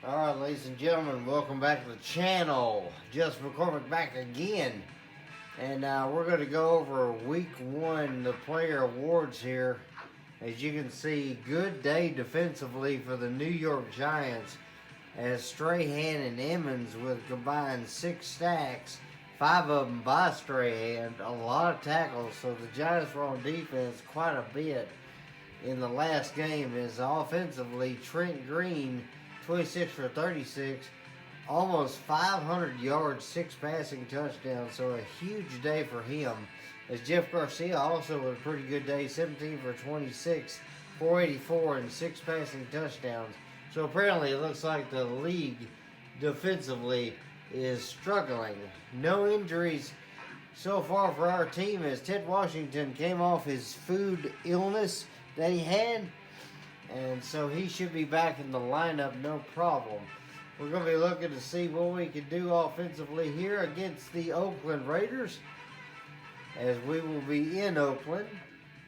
Alright, ladies and gentlemen, welcome back to the channel. Justin McCormick back again. And we're going to go over week 1, the player awards here. As you can see, good day defensively for the New York Giants, as Strahan and Emmons with combined 6 sacks, 5 of them by Strahan, a lot of tackles. So the Giants were on defense quite a bit in the last game. As offensively, Trent Green, 26 for 36, almost 500 yards, 6 passing touchdowns, so a huge day for him. As Jeff Garcia also with a pretty good day, 17 for 26, 484, and 6 passing touchdowns. So apparently it looks like the league defensively is struggling. No injuries so far for our team, as Ted Washington came off his food illness that he had. And so he should be back in the lineup, no problem. We're going to be looking to see what we can do offensively here against the Oakland Raiders, as we will be in Oakland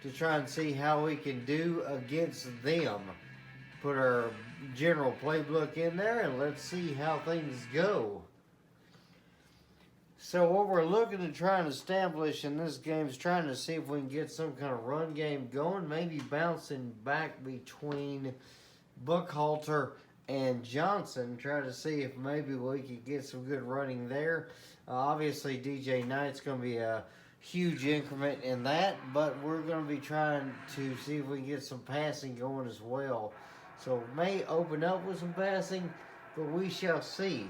to try and see how we can do against them. Put our general playbook in there and let's see how things go. So what we're looking to try and establish in this game is trying to see if we can get some kind of run game going, maybe bouncing back between Buckhalter and Johnson, try to see if maybe we could get some good running there. Obviously, DJ Knight's going to be a huge increment in that, but we're going to be trying to see if we can get some passing going as well. So it may open up with some passing, but we shall see.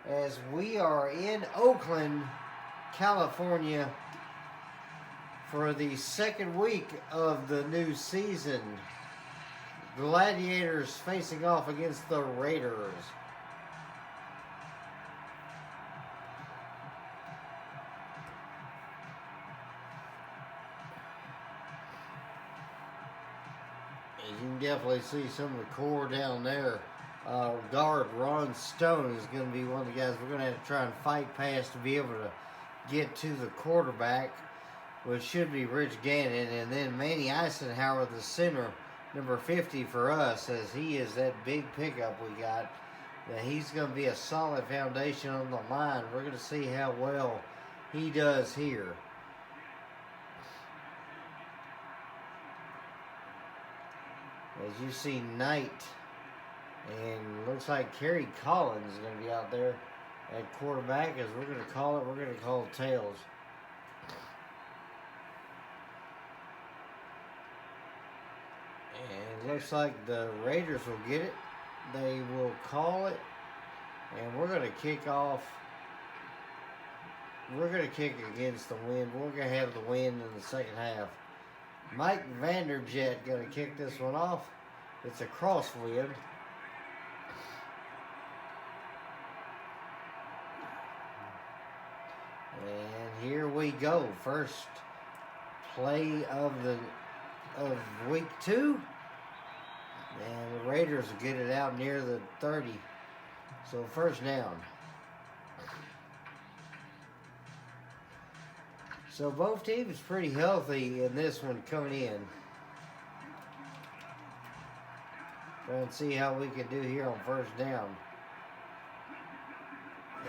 As we are in Oakland, California, for the second week of the new season. Gladiators facing off against the Raiders. As you can definitely see some of the core down there. Guard Ron Stone is going to be one of the guys we're going to have to try and fight past to be able to get to the quarterback, which should be Rich Gannon. And then Manny Eisenhower, the center, number 50 for us, as he is that big pickup we got. That he's going to be a solid foundation on the line. We're going to see how well he does here. As you see, Knight, and looks like Kerry Collins is going to be out there at quarterback, as we're going to call it. We're going to call it tails. And it looks like the Raiders will get it. They will call it. And we're going to kick off. We're going to kick against the wind. We're going to have the wind in the second half. Mike Vanderjet going to kick this one off. It's a crosswind. And here we go. First play of week 2. And the Raiders will get it out near the 30. So first down. So both teams pretty healthy in this one coming in. Try and see how we can do here on first down.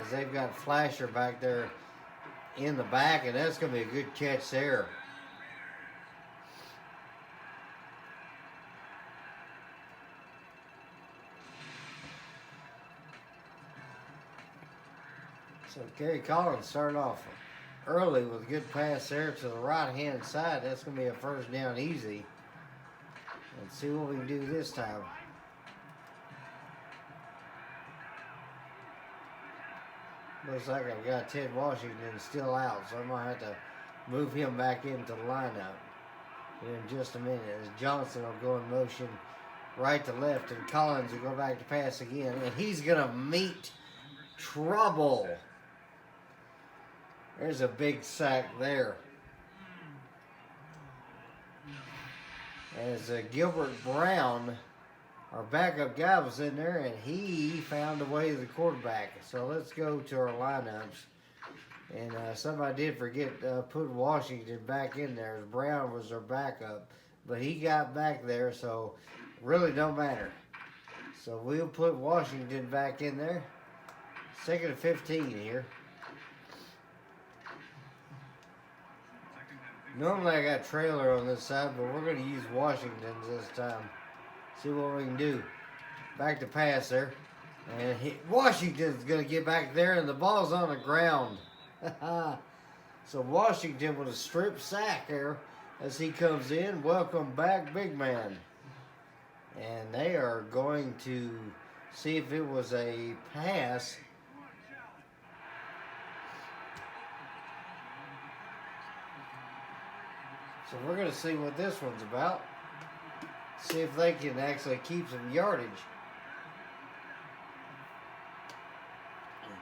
As they've got Flasher back there in the back, and that's going to be a good catch there. So Kerry Collins started off early with a good pass there to the right-hand side. That's going to be a first down easy. Let's see what we can do this time. Looks like I've got Ted Washington still out, so I might have to move him back into the lineup in just a minute. As Johnson will go in motion right to left, and Collins will go back to pass again, and he's going to meet trouble. There's a big sack there. As Gilbert Brown, our backup guy, was in there, and he found a way to the quarterback. So let's go to our lineups. And somebody did forget put Washington back in there, as Brown was our backup. But he got back there, so really don't matter. So we'll put Washington back in there. 2nd and 15 here. Normally I got trailer on this side, but we're going to use Washington's this time. See what we can do. Back to pass there. And Washington's going to get back there, and the ball's on the ground. So Washington with a strip sack there as he comes in. Welcome back, big man. And they are going to see if it was a pass. So we're going to see what this one's about. See if they can actually keep some yardage.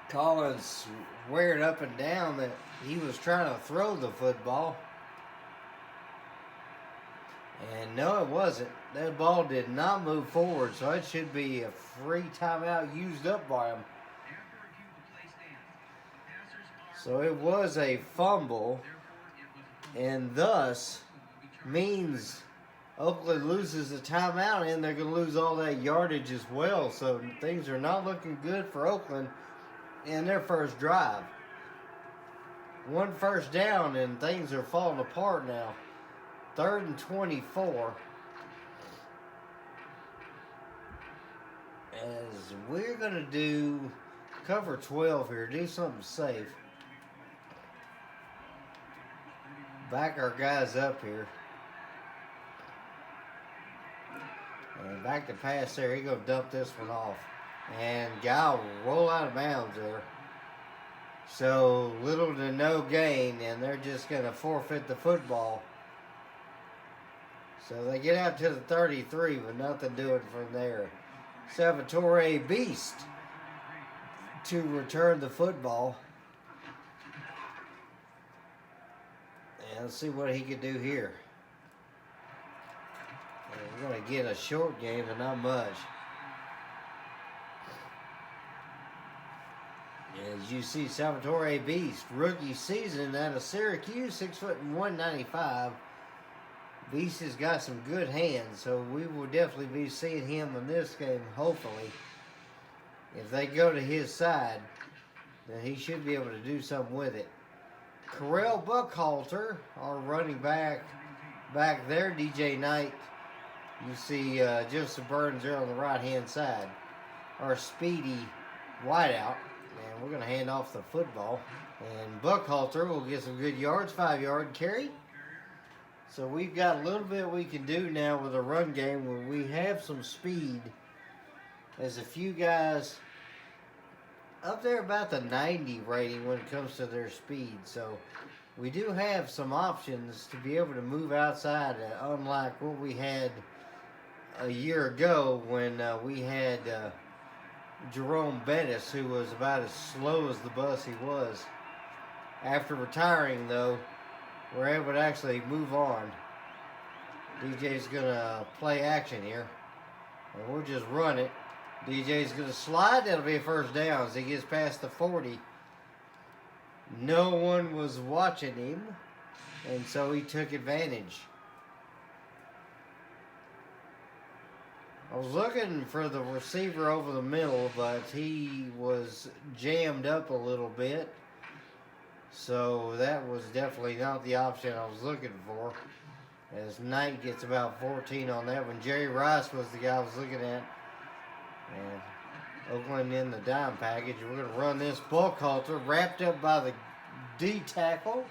Collins swearing up and down that he was trying to throw the football. And no, it wasn't. That ball did not move forward, so it should be a free timeout used up by him. So it was a fumble, and thus means Oakland loses the timeout, and they're going to lose all that yardage as well. So things are not looking good for Oakland in their first drive. 1 first down, and things are falling apart now. 3rd and 24. As we're going to do cover 12 here, do something safe. Back our guys up here. And back to pass there. He's going to dump this one off. And guy will roll out of bounds there. So little to no gain, and they're just going to forfeit the football. So they get out to the 33, but nothing doing from there. Salvatore Beast to return the football. And let's see what he can do here. And we're going to get a short game, but not much. As you see, Salvatore Beast, rookie season out of Syracuse, 6 foot and 195. Beast has got some good hands, so we will definitely be seeing him in this game, hopefully. If they go to his side, then he should be able to do something with it. Carell Buckhalter, our running back there. DJ Knight, you see Joseph Burns there on the right-hand side. Our speedy wideout. And we're going to hand off the football. And Buckhalter will get some good yards, 5-yard carry. So we've got a little bit we can do now with a run game where we have some speed. There's a few guys up there about the 90 rating when it comes to their speed. So we do have some options to be able to move outside, unlike what we had a year ago when we had Jerome Bettis, who was about as slow as the bus he was. After retiring, though, we're able to actually move on. DJ's going to play action here. And we'll just run it. DJ's going to slide. That'll be a first down as he gets past the 40. No one was watching him, and so he took advantage. I was looking for the receiver over the middle, but he was jammed up a little bit. So that was definitely not the option I was looking for. As Knight gets about 14 on that one. Jerry Rice was the guy I was looking at. And Oakland in the dime package. We're going to run this Buckhalter, wrapped up by the D tackle.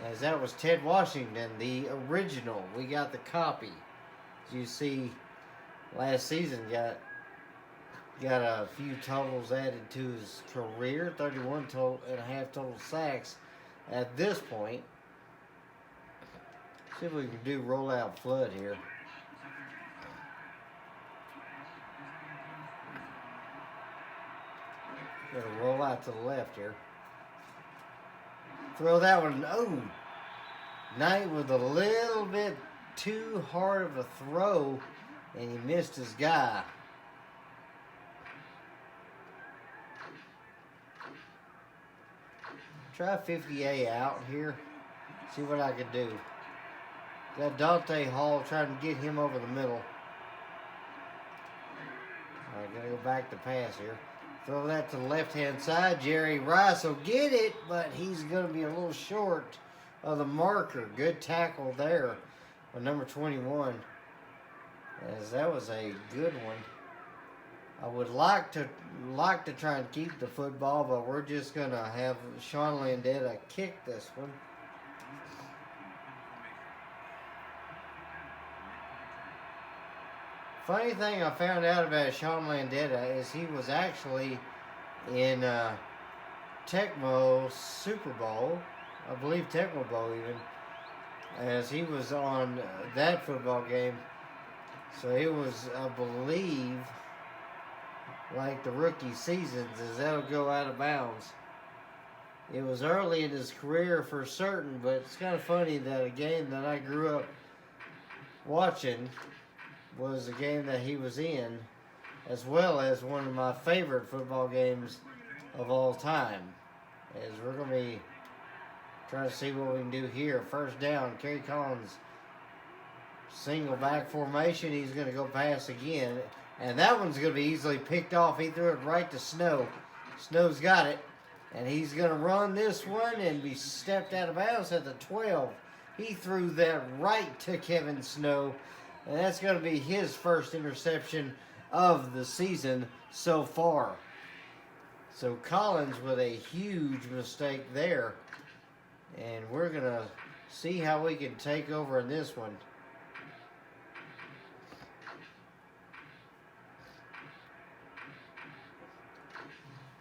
As that was Ted Washington, the original. We got the copy. As you see, last season got a few totals added to his career. 31 and a half total sacks at this point. See if we can do rollout flood here. Gonna roll out to the left here. Throw that one. Oh! Knight with a little bit too hard of a throw, and he missed his guy. Try 50A out here. See what I can do. Got Dante Hall trying to get him over the middle. Gotta go back to pass here. Throw that to the left-hand side. Jerry Rice will get it, but he's going to be a little short of the marker. Good tackle there on number 21. As that was a good one. I would like to try and keep the football, but we're just going to have Sean Landetta kick this one. Funny thing I found out about Sean Landetta is he was actually in Tecmo Super Bowl, I believe Tecmo Bowl even, as he was on that football game. So it was, I believe, like the rookie seasons, as that'll go out of bounds. It was early in his career for certain, but it's kind of funny that a game that I grew up watching was a game that he was in, as well as one of my favorite football games of all time. As we're going to be trying to see what we can do here. First down, Kerry Collins, single back formation. He's going to go pass again, and that one's going to be easily picked off. He threw it right to Snow. Snow's got it, and he's going to run this one and be stepped out of bounds at the 12. He threw that right to Kevin Snow. And that's going to be his first interception of the season so far. So Collins with a huge mistake there. And we're going to see how we can take over in this one.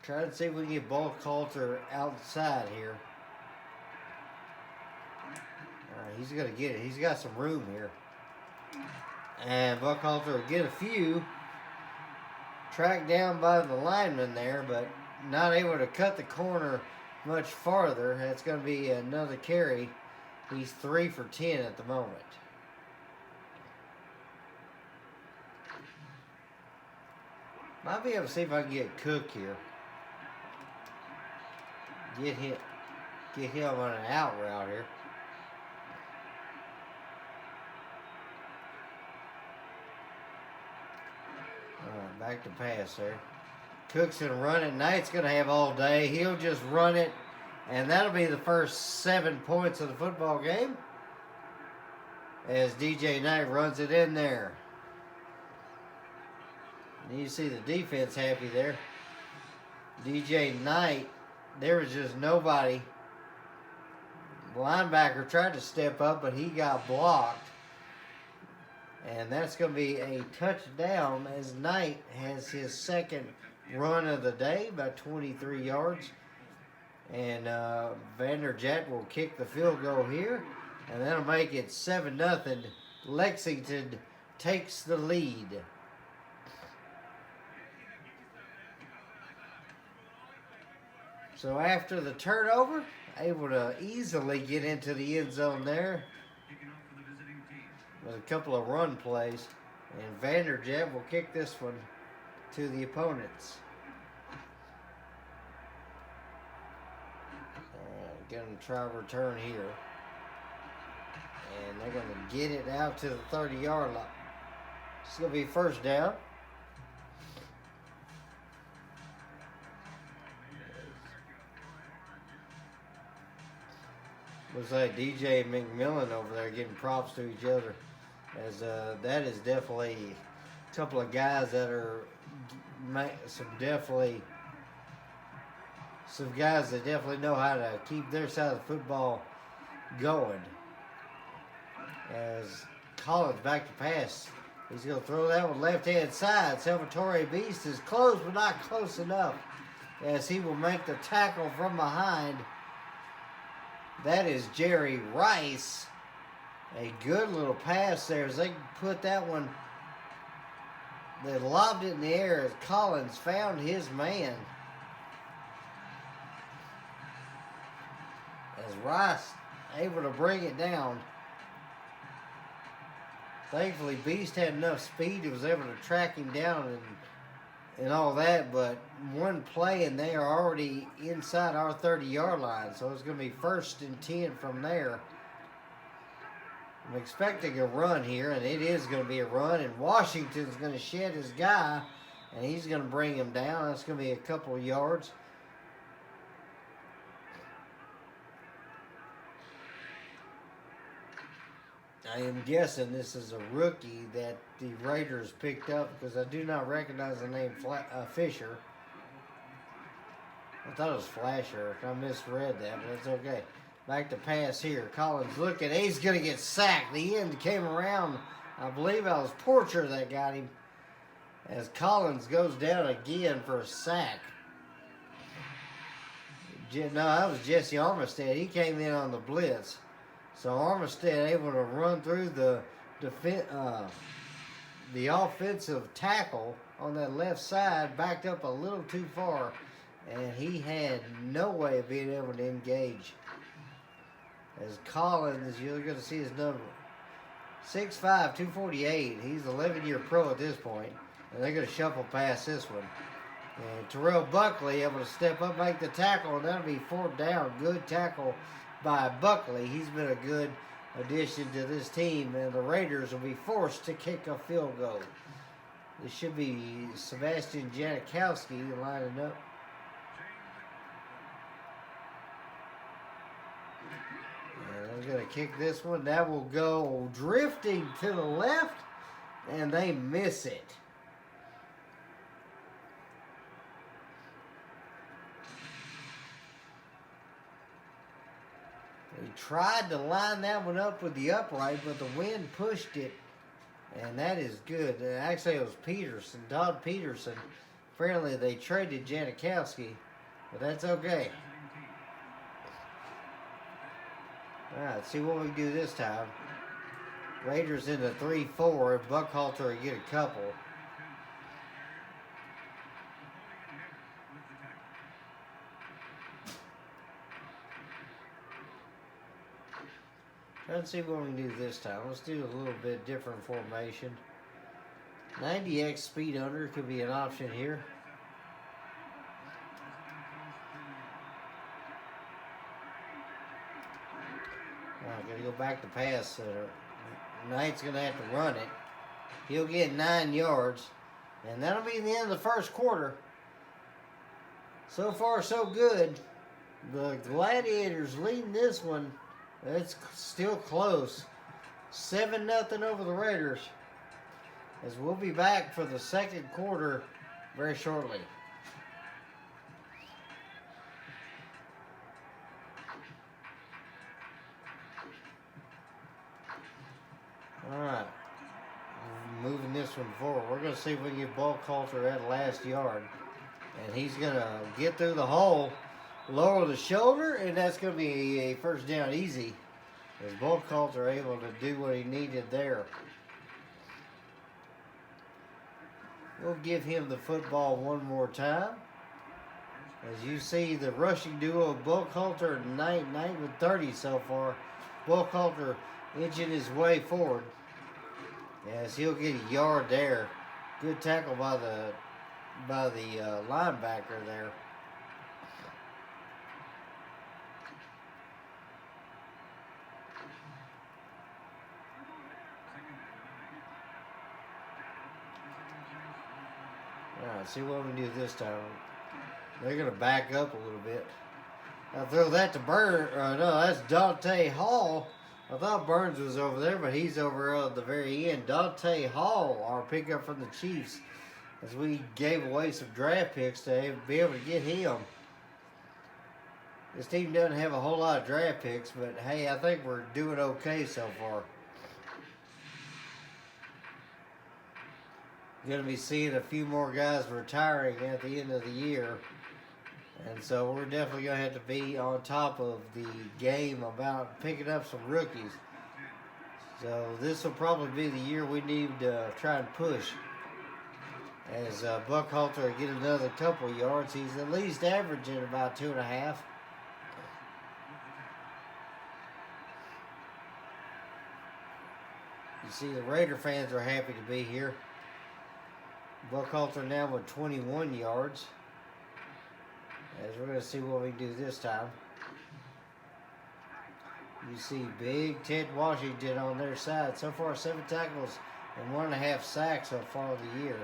Try to see if we can get Buckhalter outside here. He's going to get it. He's got some room here. And Buckhalter will get a few. Tracked down by the lineman there, but not able to cut the corner much farther. That's going to be another carry. He's 3 for 10 at the moment. Might be able to see if I can get Cook here. Get him on an out route here. Back to pass there. Cook's going to run it. Knight's going to have all day. He'll just run it. And that'll be the first 7 points of the football game. As DJ Knight runs it in there. And you see the defense happy there. DJ Knight, there was just nobody. Linebacker tried to step up, but he got blocked. And that's going to be a touchdown as Knight has his second run of the day, about 23 yards. And Vanderjagt will kick the field goal here. And that'll make it 7-0. Lexington takes the lead. So after the turnover, able to easily get into the end zone there. With a couple of run plays. And Vanderjagt will kick this one to the opponents. Going to try a return here. And they're going to get it out to the 30-yard line. It's going to be first down. Looks like DJ and McMillan over there getting props to each other. As that is definitely a couple of guys that are some guys that definitely know how to keep their side of the football going. As Collins back to pass. He's going to throw that one left-hand side. Salvatore Beast is close, but not close enough. As he will make the tackle from behind. That is Jerry Rice. A good little pass there as they put that one. They lobbed it in the air as Collins found his man. As Rice able to bring it down. Thankfully, Beast had enough speed. He was able to track him down and all that. But one play and they are already inside our 30-yard line. So it's going to be 1st and 10 from there. I'm expecting a run here, and it is going to be a run. And Washington's going to shed his guy And he's going to bring him down. That's going to be a couple of yards. I am guessing this is a rookie that the Raiders picked up because I do not recognize the name Fisher. I thought it was Flasher. I misread that, but that's okay. Back to pass here. Collins looking. He's going to get sacked. The end came around. I believe I was Porcher that got him. As Collins goes down again for a sack. No, that was Jesse Armistead. He came in on the blitz. So Armistead able to run through the offensive tackle on that left side, backed up a little too far, and he had no way of being able to engage. As Collins, you're going to see his number, 6'5", 248. He's an 11-year pro at this point, and they're going to shuffle past this one. And Terrell Buckley able to step up, make the tackle, and that'll be 4th down. Good tackle by Buckley. He's been a good addition to this team, and the Raiders will be forced to kick a field goal. This should be Sebastian Janikowski lining up. And they're going to kick this one. That will go drifting to the left, and they miss it. He tried to line that one up with the upright, but the wind pushed it, and that is good. Actually, it was Peterson, Dodd Peterson. Apparently, they traded Janikowski, but that's okay. All right, see what we can do this time. Raiders in the 3-4, and Buckhalter will get a couple. Let's see what we can do this time. Let's do a little bit different formation. 90x speed under could be an option here. I'm going to go back to pass. Knight's going to have to run it. He'll get 9 yards. And that'll be the end of the first quarter. So far, so good. The Gladiators leading this one. It's still close. 7-0 over the Raiders. As we'll be back for the second quarter very shortly. Alright. Moving this one forward. We're going to see if we can get Buckhalter at the last yard. And he's going to get through the hole. Lower the shoulder, and that's going to be a first down easy. As Buckhalter able to do what he needed there. We'll give him the football one more time. As you see, the rushing duo of Buckhalter and Knight with 30 so far. Buckhalter inching his way forward. As he'll get a yard there. Good tackle by the linebacker there. Alright, see what we can do this time. They're going to back up a little bit. I'll throw that to no, that's Dante Hall. I thought Burns was over there, but he's over at the very end. Dante Hall, our pickup from the Chiefs, as we gave away some draft picks to be able to get him. This team doesn't have a whole lot of draft picks, but hey, I think we're doing okay so far. Going to be seeing a few more guys retiring at the end of the year. And so we're definitely going to have to be on top of the game about picking up some rookies. So this will probably be the year we need to try and push. As Buckhalter get another couple of yards. He's at least averaging about 2.5. You see the Raider fans are happy to be here. Buckhalter now with 21 yards. As we're going to see what we can do this time. You see big Ted Washington on their side. So far 7 tackles and 1.5 sacks so far of the year.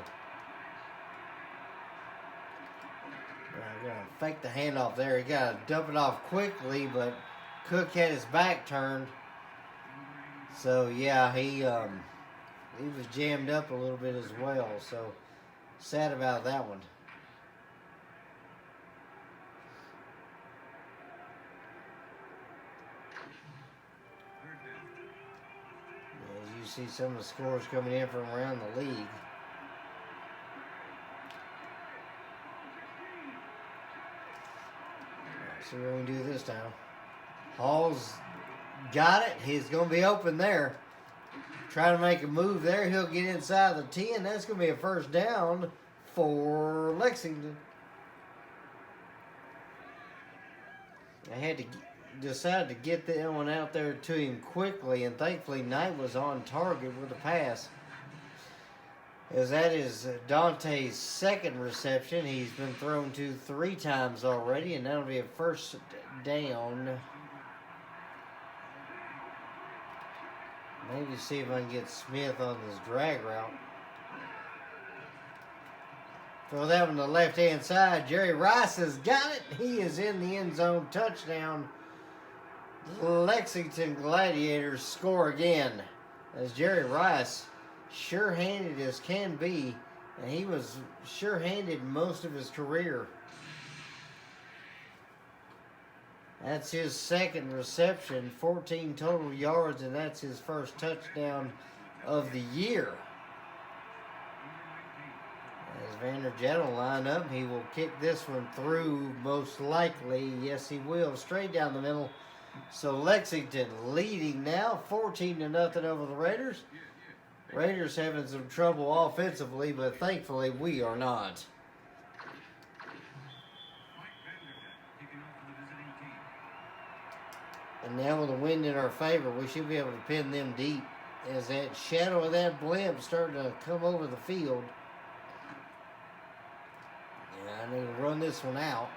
Gonna fake the handoff there. He got to dump it off quickly, but Cook had his back turned. So yeah, he was jammed up a little bit as well. So sad about that one. As you see some of the scores coming in from around the league. See what we can do this time. Hall's got it. He's going to be open there. Trying to make a move there. He'll get inside the 10. That's going to be a first down for Lexington. They had to decide to get that one out there to him quickly, and thankfully Knight was on target with a pass. As that is Dante's second reception. He's been thrown to 3 times already, and that'll be a first down. Maybe see if I can get Smith on this drag route. Throw that one to the left-hand side. Jerry Rice has got it. He is in the end zone. Touchdown. Lexington Gladiators score again. As Jerry Rice, sure-handed as can be, and he was sure-handed most of his career. That's his second reception, 14 total yards, and that's his first touchdown of the year. As Vanderjagt will line up, he will kick this one through most likely. Yes, he will. Straight down the middle. So Lexington leading now, 14-0 over the Raiders. Raiders having some trouble offensively, but thankfully we are not. And now with the wind in our favor, we should be able to pin them deep as that shadow of that blimp starting to come over the field. Yeah, I need to run this one out.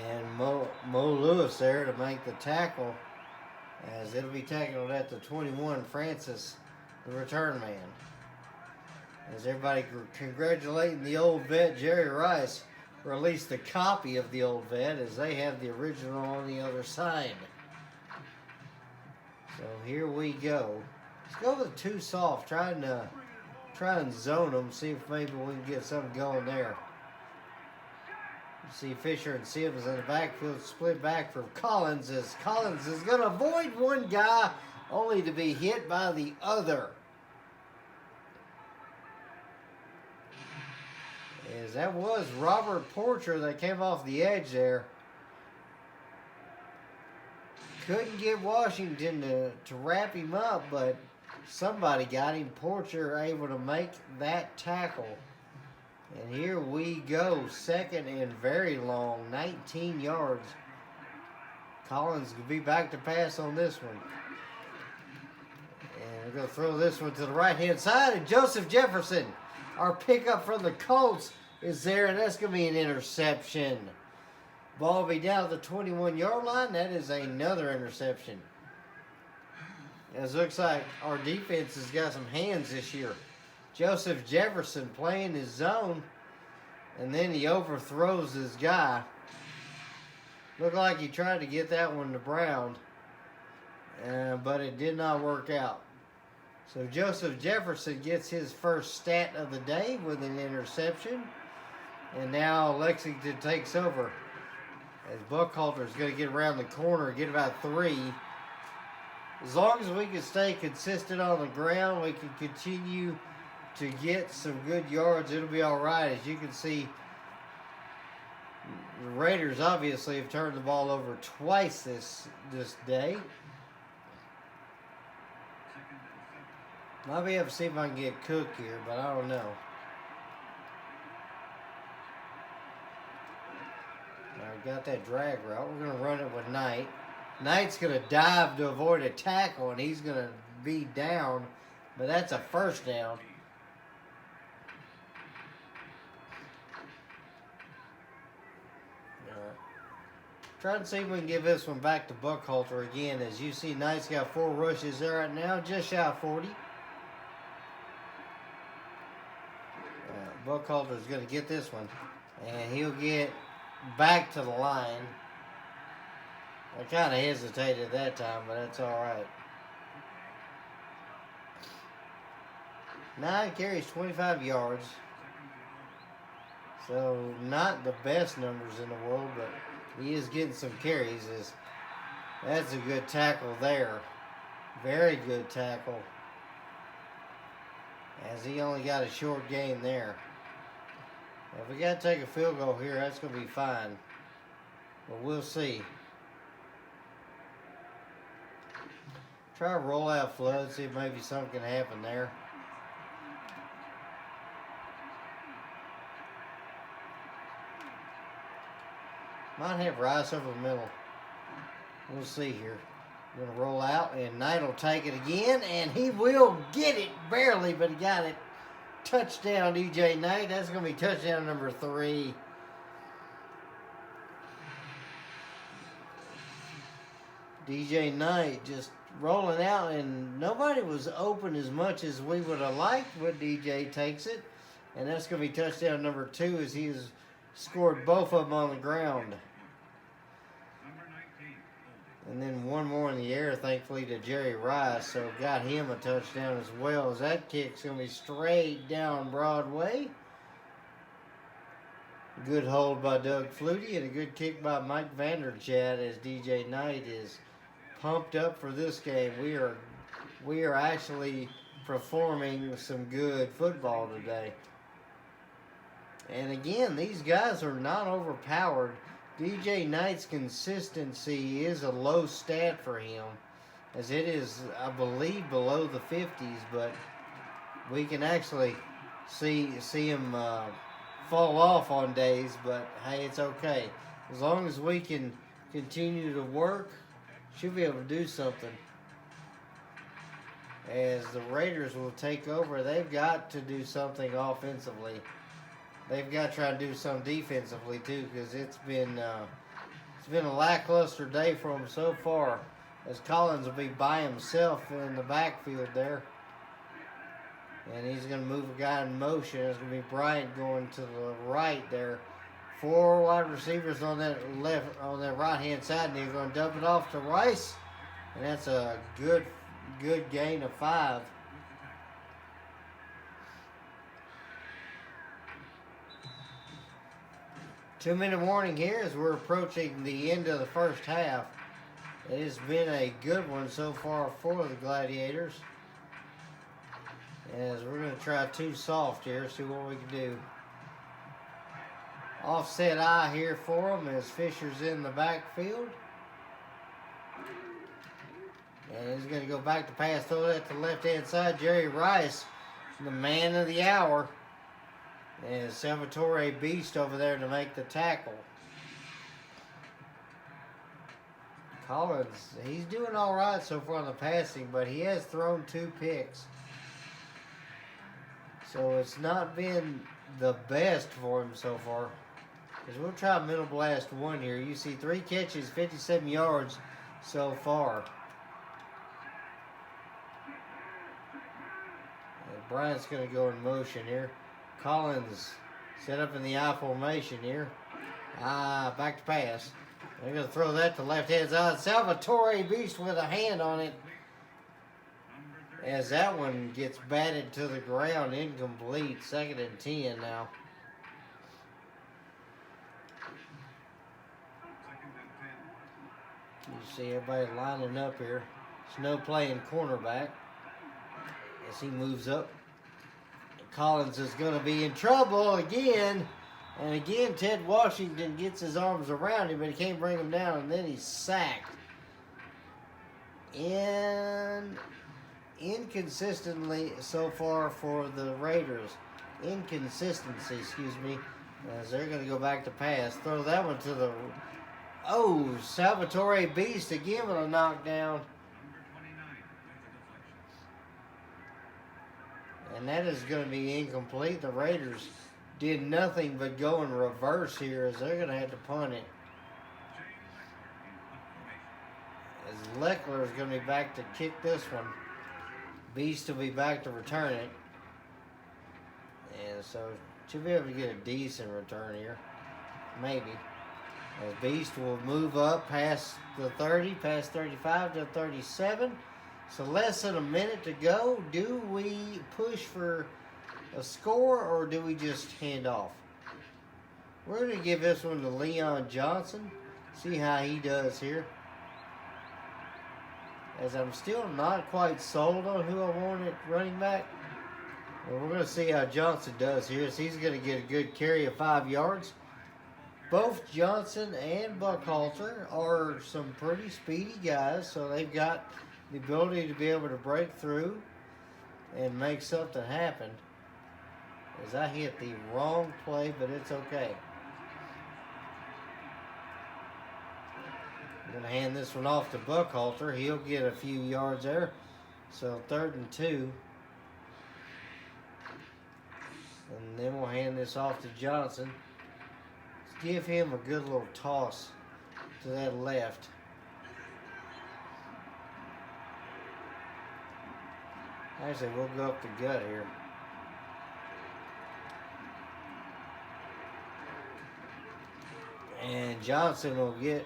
And Mo Lewis there to make the tackle, as it'll be tackled at the 21, Francis, the return man. As everybody congratulating the old vet, Jerry Rice, or at least the copy of the old vet, as they have the original on the other side. So here we go. Let's go with 2 soft, try and zone them, see if maybe we can get something going there. You see Fisher and Sims in the backfield, split back from Collins, as Collins is going to avoid one guy only to be hit by the other. As that was Robert Porcher that came off the edge there. Couldn't get Washington to wrap him up, but somebody got him. Porcher able to make that tackle. And here we go. Second and very long, 19 yards. Collins could be back to pass on this one. And we're going to throw this one to the right-hand side. And Joseph Jefferson, our pickup from the Colts, is there. And that's going to be an interception. Ball will be down at the 21-yard line. That is another interception. As it looks like our defense has got some hands this year. Joseph Jefferson playing his zone, and then he overthrows his guy. Looked like he tried to get that one to Brown, but it did not work out. So Joseph Jefferson gets his first stat of the day with an interception, and now Lexington takes over. As Buckhalter is going to get around the corner, get about 3. As long as we can stay consistent on the ground, we can continue to get some good yards. It'll be all right. As you can see, the Raiders obviously have turned the ball over twice this day. Might be able to see if I can get Cook here, but I don't know. I got that drag route. We're going to run it with Knight. Knight's going to dive to avoid a tackle, and he's going to be down, but that's a first down. Trying to see if we can give this one back to Buckhalter again. As you see, Knight's got 4 rushes there right now, just shy of 40. Buckhalter's going to get this one, and he'll get back to the line. I kind of hesitated that time, but that's all right. 9 carries, 25 yards. So not the best numbers in the world, but he is getting some carries. That's a good tackle there. Very good tackle. As he only got a short gain there. If we got to take a field goal here, that's going to be fine. But we'll see. Try to roll out flood, see if maybe something can happen there. Might have Rice over the middle. We'll see here. We're going to roll out, and Knight will take it again, and he will get it barely, but he got it. Touchdown, DJ Knight. That's going to be touchdown number 3. DJ Knight just rolling out, and nobody was open as much as we would have liked, but DJ takes it. And that's going to be touchdown number 2 as he has scored both of them on the ground. And then one more in the air, thankfully, to Jerry Rice. So got him a touchdown as well. As that kick's going to be straight down Broadway. Good hold by Doug Flutie and a good kick by Mike Vanderchat as DJ Knight is pumped up for this game. We are actually performing some good football today. And again, these guys are not overpowered. DJ Knight's consistency is a low stat for him, as it is, I believe, below the 50s, but we can actually see him fall off on days, but hey, it's okay. As long as we can continue to work, should be able to do something. As the Raiders will take over, they've got to do something offensively. They've got to try to do some defensively too, because it's been a lackluster day for them so far. As Collins will be by himself in the backfield there, and he's going to move a guy in motion. It's going to be Bryant going to the right there. 4 wide receivers on that right hand side, and he's going to dump it off to Rice, and that's a good gain of 5. Two-minute warning here as we're approaching the end of the first half. It has been a good one so far for the Gladiators. As we're going to try 2 soft here, see what we can do. Offset eye here for them as Fisher's in the backfield. And he's going to go back to pass, throw that to the left-hand side. Jerry Rice, the man of the hour. And Salvatore Beast over there to make the tackle. Collins, he's doing all right so far in the passing, but he has thrown 2 picks. So it's not been the best for him so far. Because we'll try middle blast 1 here. You see 3 catches, 57 yards so far. And Bryant's going to go in motion here. Collins set up in the I formation here. Back to pass. They're going to throw that to left-hand side. Salvatore Beast with a hand on it. As that one gets batted to the ground, incomplete. 2nd and 10 now. You see everybody lining up here. Snow playing cornerback as he moves up. Collins is going to be in trouble again. And again, Ted Washington gets his arms around him, but he can't bring him down. And then he's sacked. Inconsistently so far for the Raiders. Inconsistency, excuse me. As they're going to go back to pass. Throw that one to the... Oh, Salvatore Beast again with a knockdown. And that is going to be incomplete. The Raiders did nothing but go in reverse here as they're going to have to punt it. As Leckler is going to be back to kick this one. Beast will be back to return it. And so should be able to get a decent return here. Maybe. As Beast will move up past the 30, past 35 to 37. So less than a minute to go. Do we push for a score or do we just hand off? We're going to give this one to Leon Johnson. See how he does here. As I'm still not quite sold on who I want at running back. Well, we're going to see how Johnson does here. So he's going to get a good carry of 5 yards. Both Johnson and Buckhalter are some pretty speedy guys, so they've got the ability to be able to break through and make something happen. As I hit the wrong play, but it's okay. I'm going to hand this one off to Buckhalter. He'll get a few yards there. So 3rd and 2. And then we'll hand this off to Johnson. Give him a good little toss to that left. Actually, we'll go up the gut here. And Johnson will get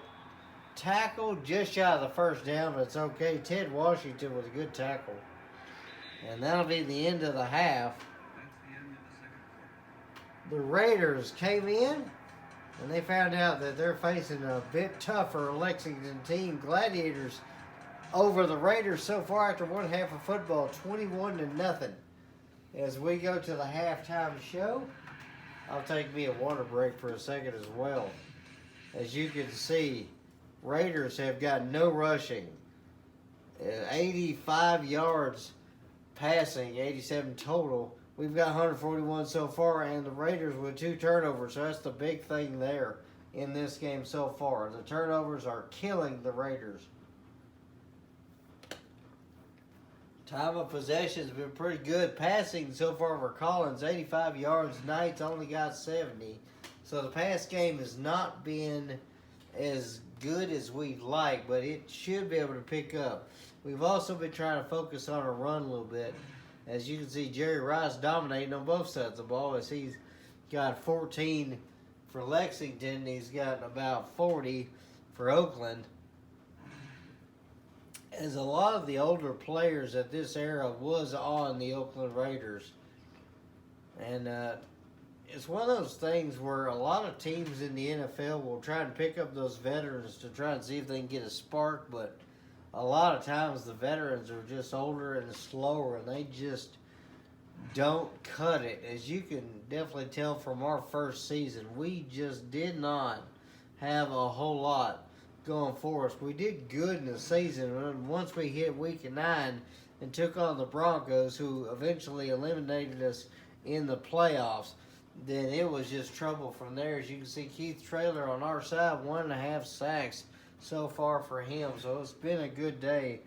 tackled just shy of the first down, but it's okay. Ted Washington with a good tackle. And that'll be the end of the half. The Raiders came in. And they found out that they're facing a bit tougher Lexington team. Gladiators over the Raiders so far after one half of football, 21-0. As we go to the halftime show, I'll take me a water break for a second as well. As you can see, Raiders have got no rushing. 85 yards passing, 87 total. We've got 141 so far, and the Raiders with 2 turnovers. So that's the big thing there in this game so far. The turnovers are killing the Raiders. Time of possession has been pretty good. Passing so far for Collins, 85 yards. Knights only got 70. So the pass game has not been as good as we'd like, but it should be able to pick up. We've also been trying to focus on our run a little bit. As you can see, Jerry Rice dominating on both sides of the ball as he's got 14 for Lexington. He's got about 40 for Oakland. As a lot of the older players at this era was on the Oakland Raiders. And it's one of those things where a lot of teams in the NFL will try and pick up those veterans to try and see if they can get a spark, but a lot of times the veterans are just older and slower, and they just don't cut it. As you can definitely tell from our first season, we just did not have a whole lot going for us. We did good in the season, and once we hit week 9 and took on the Broncos, who eventually eliminated us in the playoffs, then it was just trouble from there. As you can see, Keith Traylor on our side, 1.5 sacks so far for him. So it's been a good day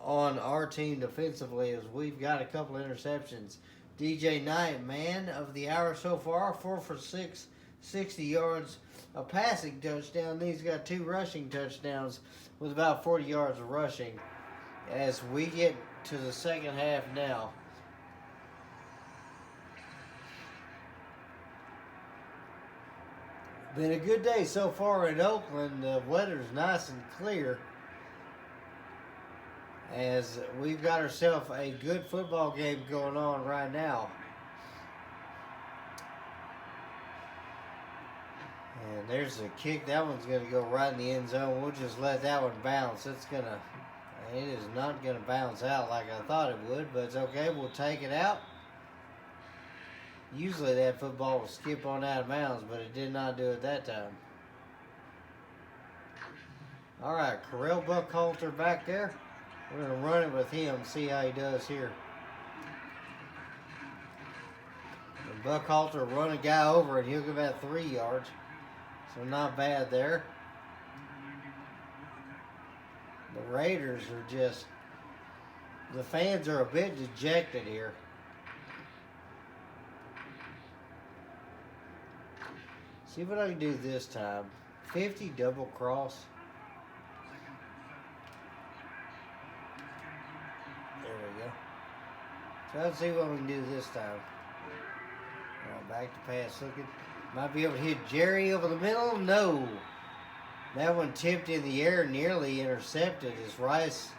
on our team defensively as we've got a couple of interceptions. DJ Knight, man of the hour so far, 4 for 6, 60 yards, a passing touchdown. He's got 2 rushing touchdowns with about 40 yards of rushing. As we get to the second half now. Been a good day so far in Oakland. The weather's nice and clear. As we've got ourselves a good football game going on right now. And there's a kick. That one's going to go right in the end zone. We'll just let that one bounce. It is not going to bounce out like I thought it would, but it's okay. We'll take it out. Usually that football will skip on out of bounds, but it did not do it that time. All right, Correll Buckhalter back there. We're going to run it with him, see how he does here. And Buckhalter run a guy over and he'll get about 3 yards. So not bad there. The Raiders are just, the fans are a bit dejected here. See what I can do this time. 50 double cross. There we go. Try to see what we can do this time. All right, back to pass looking. Might be able to hit Jerry over the middle. No. That one tipped in the air, nearly intercepted as Rice,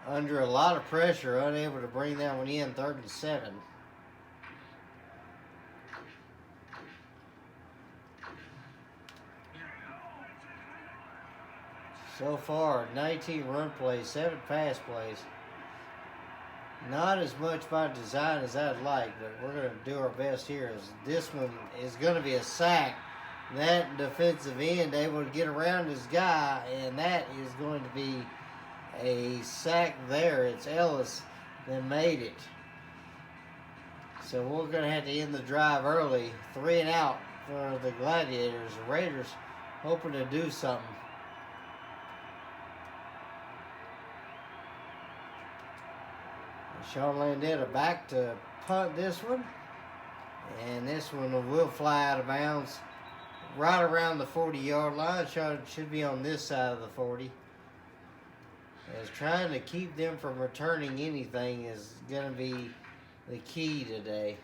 under a lot of pressure, unable to bring that one in. 3rd and 7. So far, 19 run plays, 7 pass plays. Not as much by design as I'd like, but we're going to do our best here. As this one is going to be a sack. That defensive end able to get around his guy, and that is going to be a sack there. It's Ellis that made it. So we're going to have to end the drive early. 3 and out for the Gladiators. The Raiders hoping to do something. Sean Landetta back to punt this one. And this one will fly out of bounds right around the 40-yard line. Should be on this side of the 40. As trying to keep them from returning anything is going to be the key today.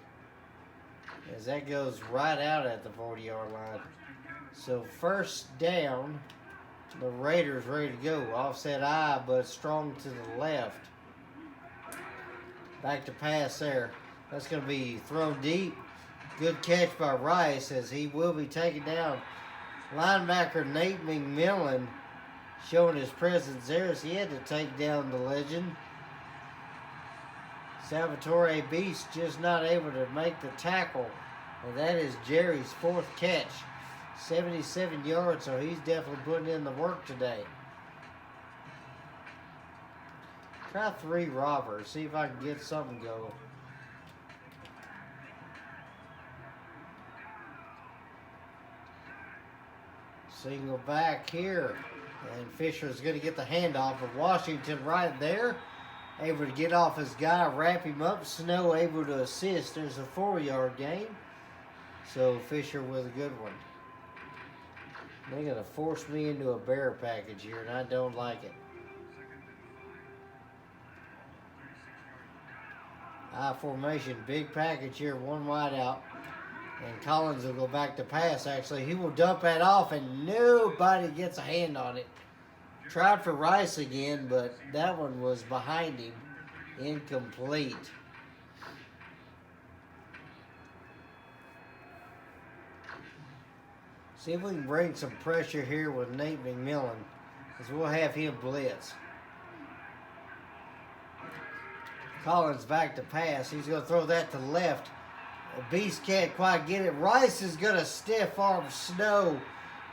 As that goes right out at the 40-yard line. So 1st down, the Raiders ready to go. Offset I, but strong to the left. Back to pass there. That's going to be thrown deep. Good catch by Rice as he will be taken down. Linebacker Nate McMillan showing his presence there as he had to take down the legend. Salvatore Beast just not able to make the tackle. And that is Jerry's 4th catch. 77 yards, so he's definitely putting in the work today. Try 3 robbers, see if I can get something going. Single back here. And Fisher's going to get the handoff of Washington right there. Able to get off his guy, wrap him up. Snow able to assist. There's a 4-yard gain. So Fisher with a good one. They're going to force me into a bear package here, and I don't like it. I formation, big package here, 1 wide out. And Collins will go back to pass, actually. He will dump that off, and nobody gets a hand on it. Tried for Rice again, but that one was behind him. Incomplete. See if we can bring some pressure here with Nate McMillan, because we'll have him blitz. Collins back to pass. He's going to throw that to the left. Beast can't quite get it. Rice is going to stiff arm Snow,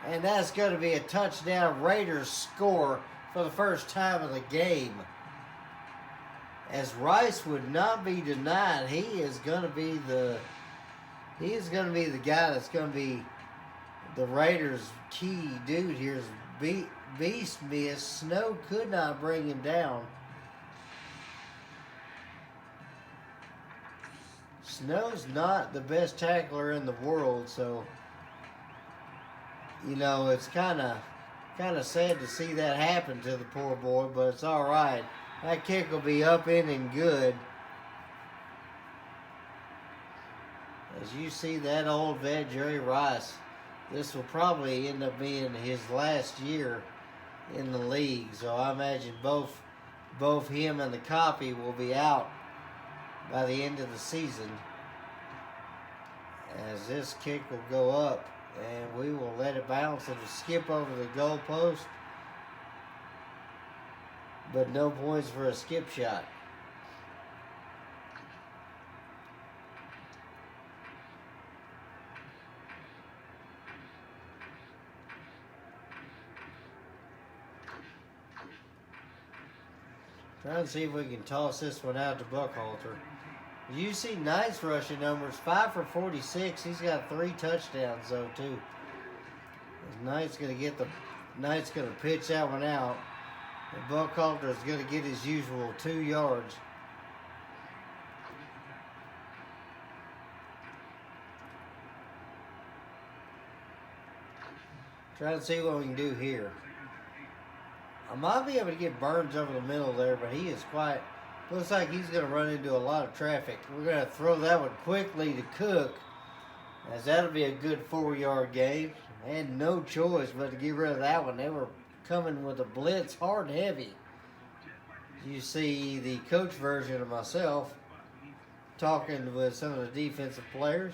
and that's going to be a touchdown. Raiders score for the first time of the game. As Rice would not be denied, he is going to be the guy that's going to be the Raiders' key dude here. Beast missed. Snow could not bring him down. Snow's not the best tackler in the world, so you know it's kind of sad to see that happen to the poor boy, but it's all right. That kick will be up in and good. As you see that old vet Jerry Rice, this will probably end up being his last year in the league. So I imagine both him and the copy will be out by the end of the season. As this kick will go up, and we will let it bounce. It'll skip over the goalpost, but no points for a skip shot. Trying to see if we can toss this one out to Buckhalter. You see Knight's rushing numbers, 5 for 46. He's got 3 touchdowns though too. Knight's gonna pitch that one out. And Buckhalter is gonna get his usual 2 yards. Try to see what we can do here. I might be able to get Burns over the middle there, but he is quite. Looks like he's going to run into a lot of traffic. We're going to throw that one quickly to Cook, as that'll be a good 4-yard gain. They had no choice but to get rid of that one. They were coming with a blitz hard and heavy. You see the coach version of myself talking with some of the defensive players.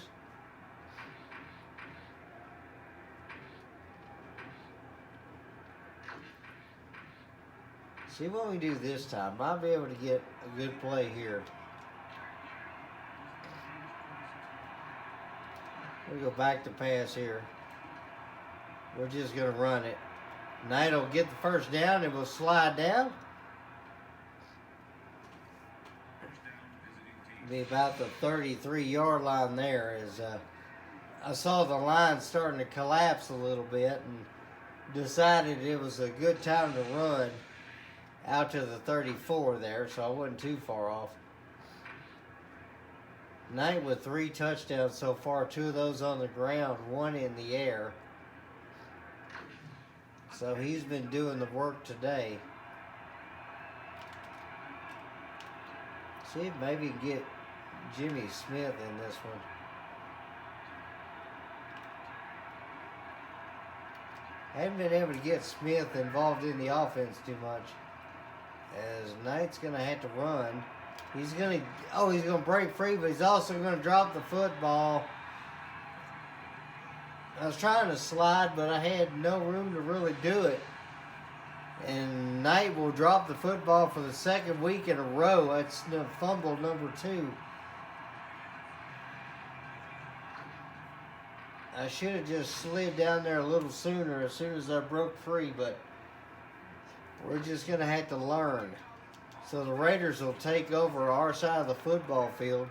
See what we do this time. Might be able to get a good play here. We go back to pass here. We're just going to run it. Knight will get the first down and we'll slide down. Be about the 33-yard line there. As I saw the line starting to collapse a little bit and decided it was a good time to run out to the 34 there, so I wasn't too far off. Knight with 3 touchdowns so far, 2 of those on the ground, 1 in the air. So he's been doing the work today. See if maybe get Jimmy Smith in this one. Haven't been able to get Smith involved in the offense too much. As Knight's going to have to run. He's going to break free, but he's also going to drop the football. I was trying to slide, but I had no room to really do it. And Knight will drop the football for the second week in a row. That's the fumble number 2. I should have just slid down there a little sooner as soon as I broke free, but we're just going to have to learn. So the Raiders will take over our side of the football field.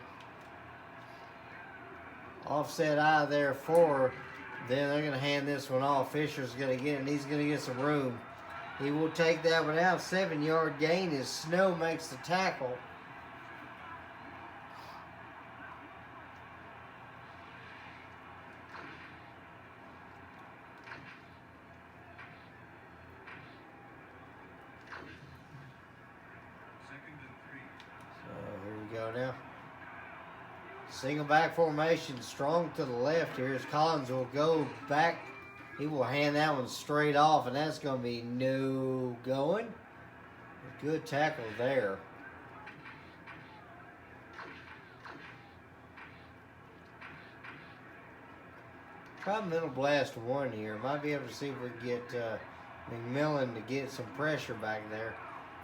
Offset eye there for. Then they're going to hand this one off. Fisher's going to get it, and he's going to get some room. He will take that one out. 7-yard gain as Snow makes the tackle. Now, single back formation, strong to the left here as Collins will go back. He will hand that one straight off, and that's going to be no going. Good tackle there. Try middle blast 1 here. Might be able to see if we can get McMillan to get some pressure back there.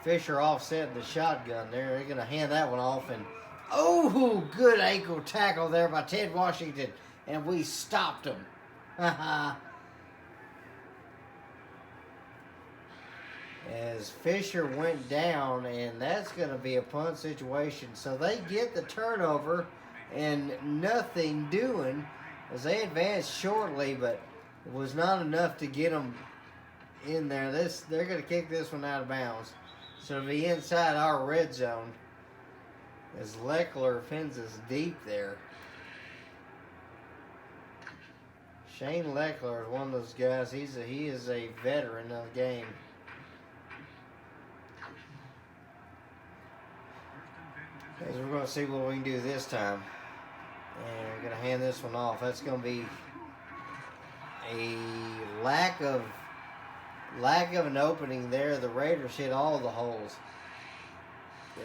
Fisher offset the shotgun there. They're going to hand that one off. And, oh, good ankle tackle there by Ted Washington. And we stopped him. As Fisher went down, and that's going to be a punt situation. So they get the turnover and nothing doing as they advanced shortly, but it was not enough to get them in there. They're going to kick this one out of bounds. So it'll be inside our red zone as Leckler pins us deep there. Shane Leckler is one of those guys. He is a veteran of the game. As we're going to see what we can do this time. And we're going to hand this one off. That's going to be a lack of an opening there. The Raiders hit all the holes.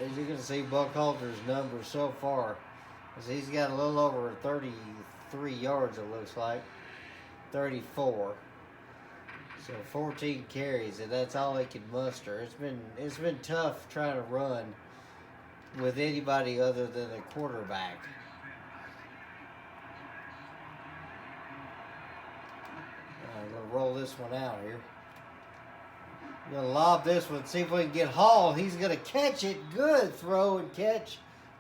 As you can see, Buckhalter's numbers so far, as he's got a little over 33 yards, it looks like. 34. So 14 carries, and that's all he can muster. It's been tough trying to run with anybody other than a quarterback. I'm going to roll this one out here. I'm going to lob this one, see if we can get Hall. He's going to catch it. Good throw and catch.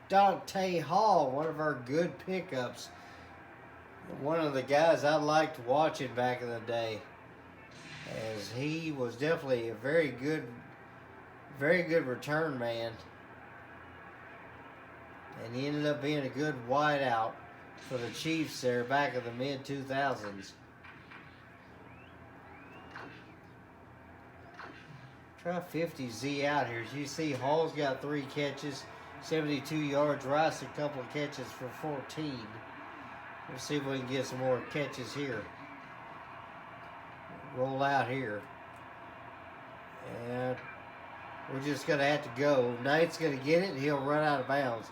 Dante Hall, one of our good pickups. One of the guys I liked watching back in the day, as he was definitely a very good return man. And he ended up being a good wideout for the Chiefs there back in the mid-2000s. Try 50Z out here. As you see, Hall's got 3 catches, 72 yards. Rice a couple of catches for 14. We'll see if we can get some more catches here. roll out here. And we're just going to have to go. Knight's going to get it. He'll run out of bounds.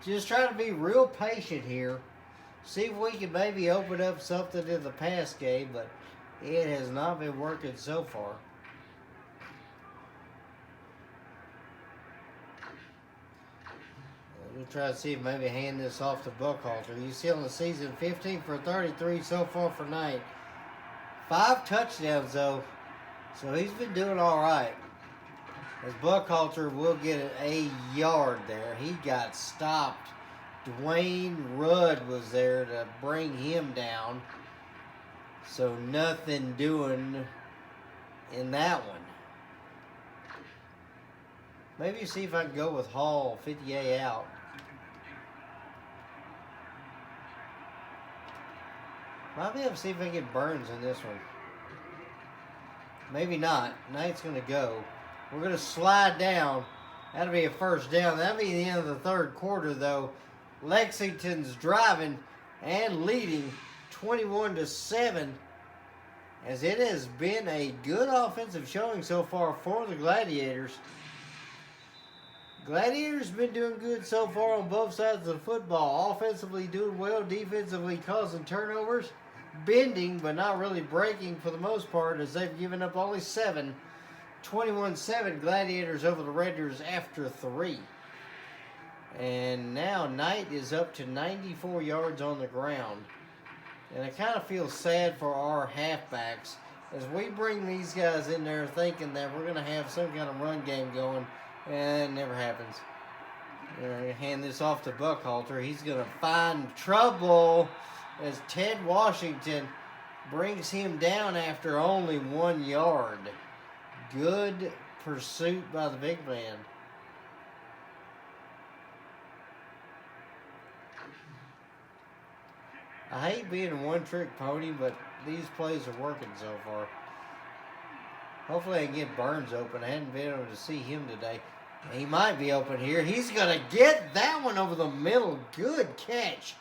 Just trying to be real patient here. See if we can maybe open up something in the pass game, but it has not been working so far. We'll try to see if maybe hand this off to Buckhalter. You see on the season, 15 for 33 so far for Knight. 5 touchdowns, though, so he's been doing all right. As Buckhalter will get a yard there. He got stopped. Dwayne Rudd was there to bring him down. So nothing doing in that one. Maybe see if I can go with Hall, 58 out. Might be able to see if I can get Burns in this one. Maybe not. Knight's going to go. We're going to slide down. That'll be a first down. That'll be the end of the third quarter, though. Lexington's driving and leading 21-7. As it has been a good offensive showing so far for the Gladiators. Gladiators been doing good so far on both sides of the football. Offensively doing well, defensively causing turnovers. Bending, but not really breaking for the most part, as they've given up only 7. 21-7 Gladiators over the Raiders after 3. And now Knight is up to 94 yards on the ground. And I kind of feel sad for our halfbacks as we bring these guys in there thinking that we're going to have some kind of run game going, and it never happens. We're going to hand this off to Buckhalter. He's going to find trouble as Ted Washington brings him down after only 1 yard. Good pursuit by the big man. I hate being a one-trick pony, but these plays are working so far. Hopefully I can get Burns open. I hadn't been able to see him today. He might be open here. He's going to get that one over the middle. Good catch.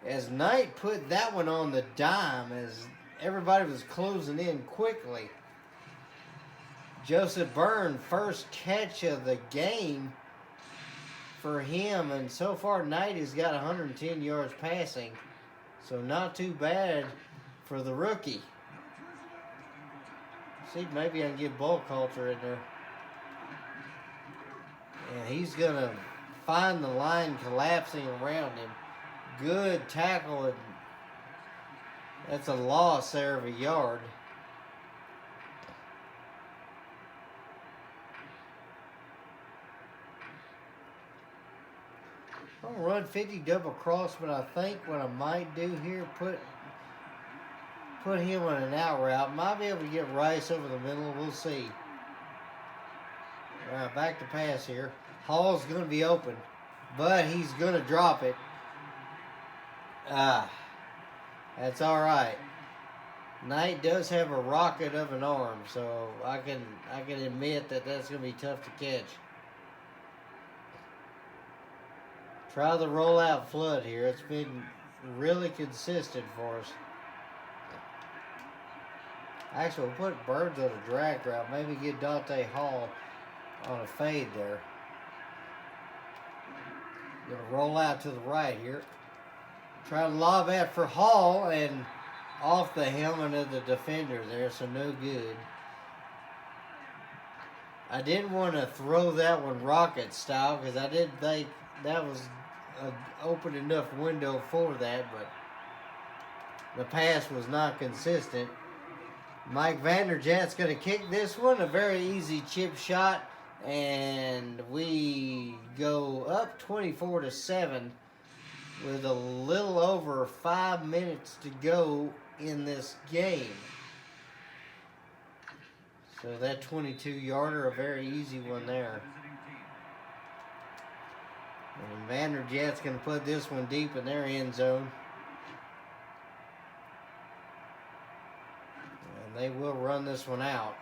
As Knight put that one on the dime as everybody was closing in quickly. Joseph Byrne, first catch of the game for him. And so far, Knight has got 110 yards passing. So not too bad for the rookie. See, maybe I can get Buckhalter in there. And he's going to find the line collapsing around him. Good tackle. And that's a loss there of a yard. I'm going to run 50 double cross, but I think what I might do here, put him on an out route. Might be able to get Rice over the middle. We'll see. All right, back to pass here. Hall's going to be open, but he's going to drop it. That's all right. Knight does have a rocket of an arm, so I can admit that that's going to be tough to catch. Try the rollout flood here. It's been really consistent for us. Actually, we'll put Burns on a drag route. Maybe get Dante Hall on a fade there. Gonna roll out to the right here. Try to lob that for Hall and off the helmet of the defender there, so no good. I didn't want to throw that one rocket style because I didn't think that was an open enough window for that, but the pass was not consistent. Mike Vanderjagt's going to kick this one, a very easy chip shot, and we go up 24-7 with a little over 5 minutes to go in this game. So that 22-yarder, a very easy one there. And Vanderjagt's going to put this one deep in their end zone. And they will run this one out.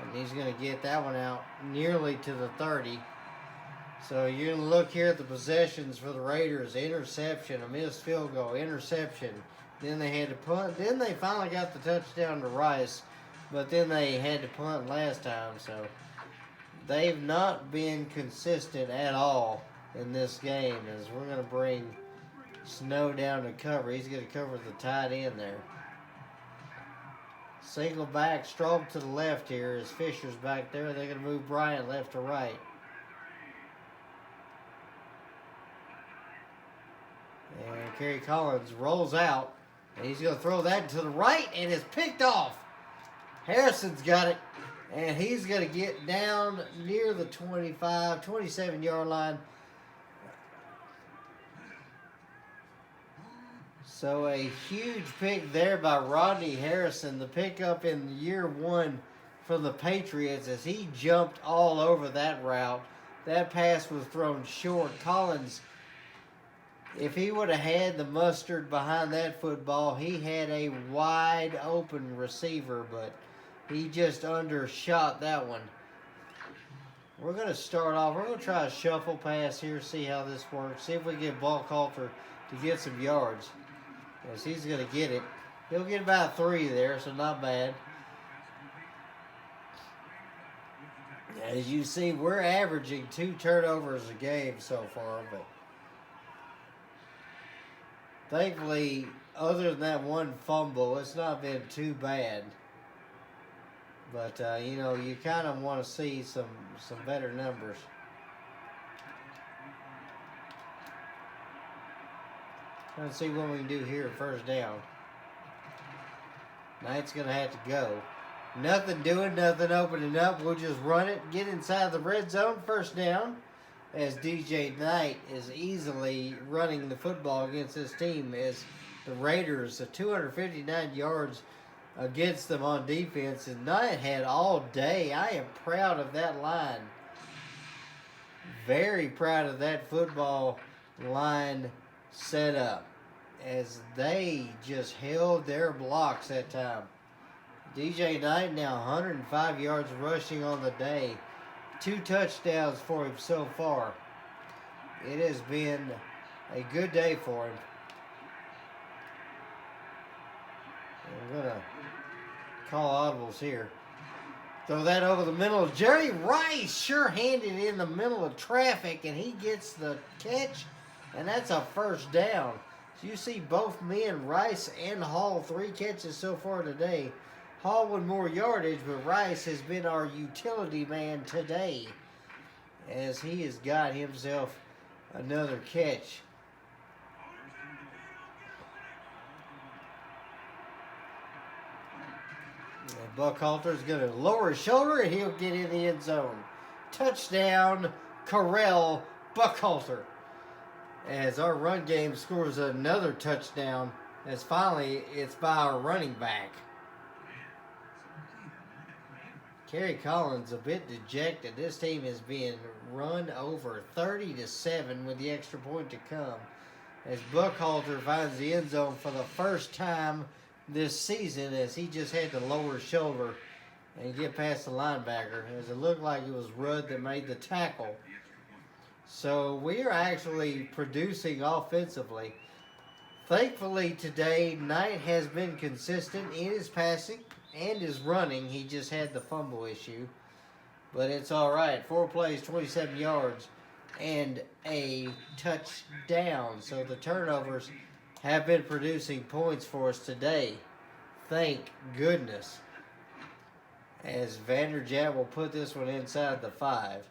And he's going to get that one out nearly to the 30. So you're going to look here at the possessions for the Raiders. Interception, a missed field goal, interception, Then they had to punt. Then they finally got the touchdown to Rice, but then they had to punt last time. So they've not been consistent at all in this game. As we're going to bring Snow down to cover. He's going to cover the tight end there. Single back, Straub to the left here as Fisher's back there. They're going to move Bryant left to right. And Kerry Collins rolls out. And he's going to throw that to the right, and it's picked off. Harrison's got it, and he's going to get down near the 25, 27-yard line. So a huge pick there by Rodney Harrison, the pickup in year one from the Patriots as he jumped all over that route. That pass was thrown short. Collins, if he would have had the mustard behind that football, he had a wide open receiver, but he just undershot that one. We're going to start off. We're going to try a shuffle pass here, see how this works. See if we get Buckhalter to get some yards. Yes, he's going to get it. He'll get about 3 there, so not bad. As you see, we're averaging 2 turnovers a game so far, but thankfully, other than that one fumble, it's not been too bad. But, you know, you kind of want to see some better numbers. Trying to see what we can do here first down. Knight's going to have to go. Nothing doing, nothing opening up. We'll just run it, get inside the red zone, first down. As DJ Knight is easily running the football against this team as the Raiders, 259 yards against them on defense. And Knight had all day. I am proud of that line. Very proud of that football line set up as they just held their blocks that time. DJ Knight now 105 yards rushing on the day. 2 touchdowns for him so far. It has been a good day for him. And we're going to call audibles here. Throw that over the middle. Jerry Rice sure-handed in the middle of traffic, and he gets the catch, and that's a first down. So you see both men, Rice and Hall, 3 catches so far today. Hall with more yardage, but Rice has been our utility man today as he has got himself another catch. And Buckhalter's going to lower his shoulder and he'll get in the end zone. Touchdown, Correll Buckhalter. As our run game scores another touchdown, as finally it's by our running back. Kerry Collins a bit dejected. This team is being run over 30-7 with the extra point to come. As Buckhalter finds the end zone for the first time this season as he just had to lower his shoulder and get past the linebacker. As it looked like it was Rudd that made the tackle. So we are actually producing offensively. Thankfully today, Knight has been consistent in his passing and his running. He just had the fumble issue. But it's all right. 4 plays, 27 yards, and a touchdown. So the turnovers have been producing points for us today. Thank goodness. As Vanderjagt will put this one inside the 5.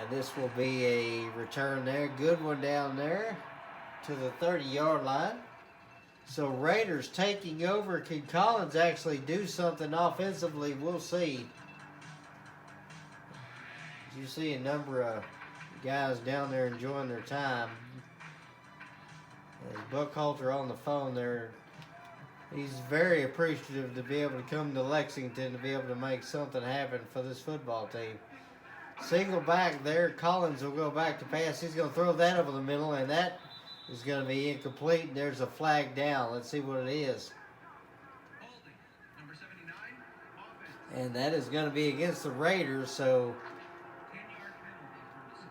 And this will be a return there. Good one down there to the 30-yard line. So Raiders taking over. Can Collins actually do something offensively? We'll see. You see a number of guys down there enjoying their time. As Buckhalter on the phone there, he's very appreciative to be able to come to Lexington to be able to make something happen for this football team. Single back there. Collins will go back to pass. He's going to throw that over the middle, and that is going to be incomplete. There's a flag down. Let's see what it is. And that is going to be against the Raiders, so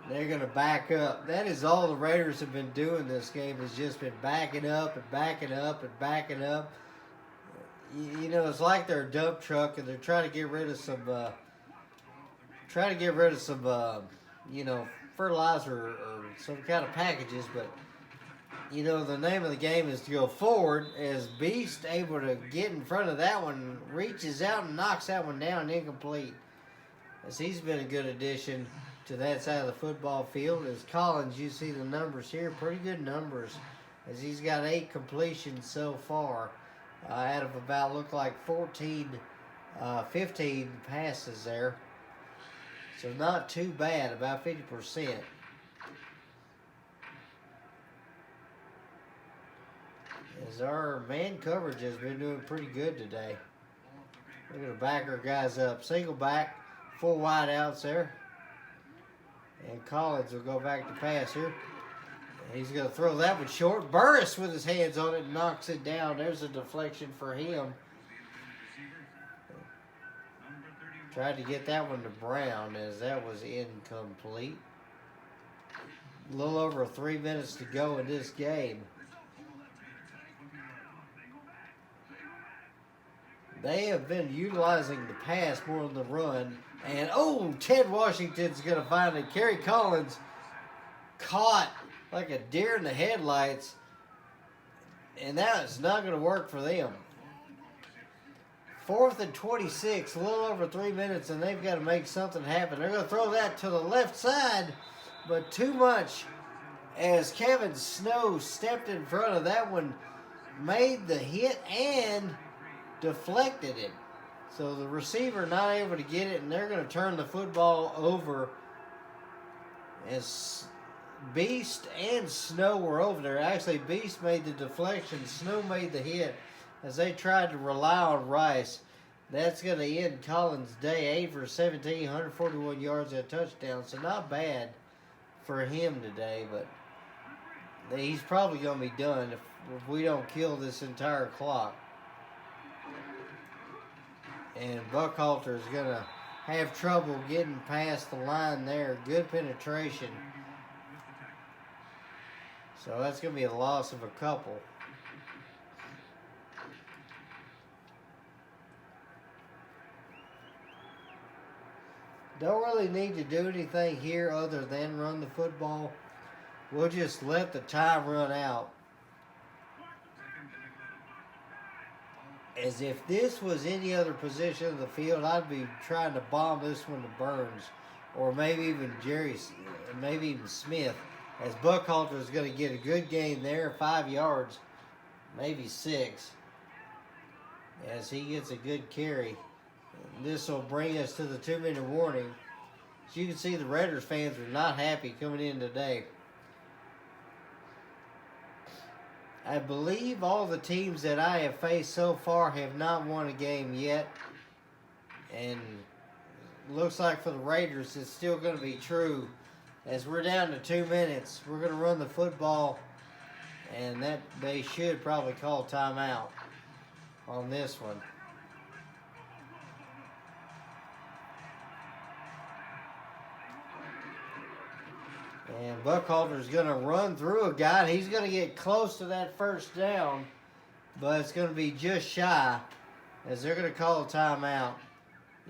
They're going to back up. That is all the Raiders have been doing this game, has just been backing up and backing up and backing up. You know, it's like they're a dump truck and they're trying to get rid of some, you know, fertilizer or some kind of packages. But, you know, the name of the game is to go forward. As Beast able to get in front of that one, reaches out and knocks that one down incomplete. As he's been a good addition to that side of the football field. As Collins, you see the numbers here, pretty good numbers, as he's got 8 completions so far out of about, look like 15 passes there. So not too bad, about 50%. As our man coverage has been doing pretty good today. We're going to back our guys up. Single back, 4 wide outs there. And Collins will go back to pass here. He's going to throw that one short. Burris with his hands on it knocks it down. There's a deflection for him. Tried to get that one to Brown as that was incomplete. A little over 3 minutes to go in this game. They have been utilizing the pass more than the run. And, oh, Ted Washington's going to find it. Kerry Collins caught like a deer in the headlights. And that is not going to work for them. 4th and 26, a little over 3 minutes, and they've got to make something happen. They're going to throw that to the left side, but too much as Kevin Snow stepped in front of that one, made the hit, and deflected it. So the receiver not able to get it, and they're going to turn the football over as Beast and Snow were over there. Actually, Beast made the deflection. Snow made the hit as they tried to rely on Rice. That's going to end Collins' day. 8 for 17, 141 yards and a touchdown. So not bad for him today, but he's probably going to be done if we don't kill this entire clock. And Buckhalter is going to have trouble getting past the line there. Good penetration. So that's going to be a loss of a couple. Don't really need to do anything here other than run the football. We'll just let the time run out. As if this was any other position of the field, I'd be trying to bomb this one to Burns. Or maybe even maybe even Smith. As Buckhalter is going to get a good gain there, 5 yards, maybe 6. As he gets a good carry. This will bring us to the 2-minute warning. As you can see, the Raiders fans are not happy coming in today. I believe all the teams that I have faced so far have not won a game yet. And looks like for the Raiders, it's still going to be true. As we're down to 2 minutes, we're going to run the football. And that they should probably call timeout on this one. And Buckhalter's going to run through a guy. And he's going to get close to that first down. But it's going to be just shy. As they're going to call a timeout.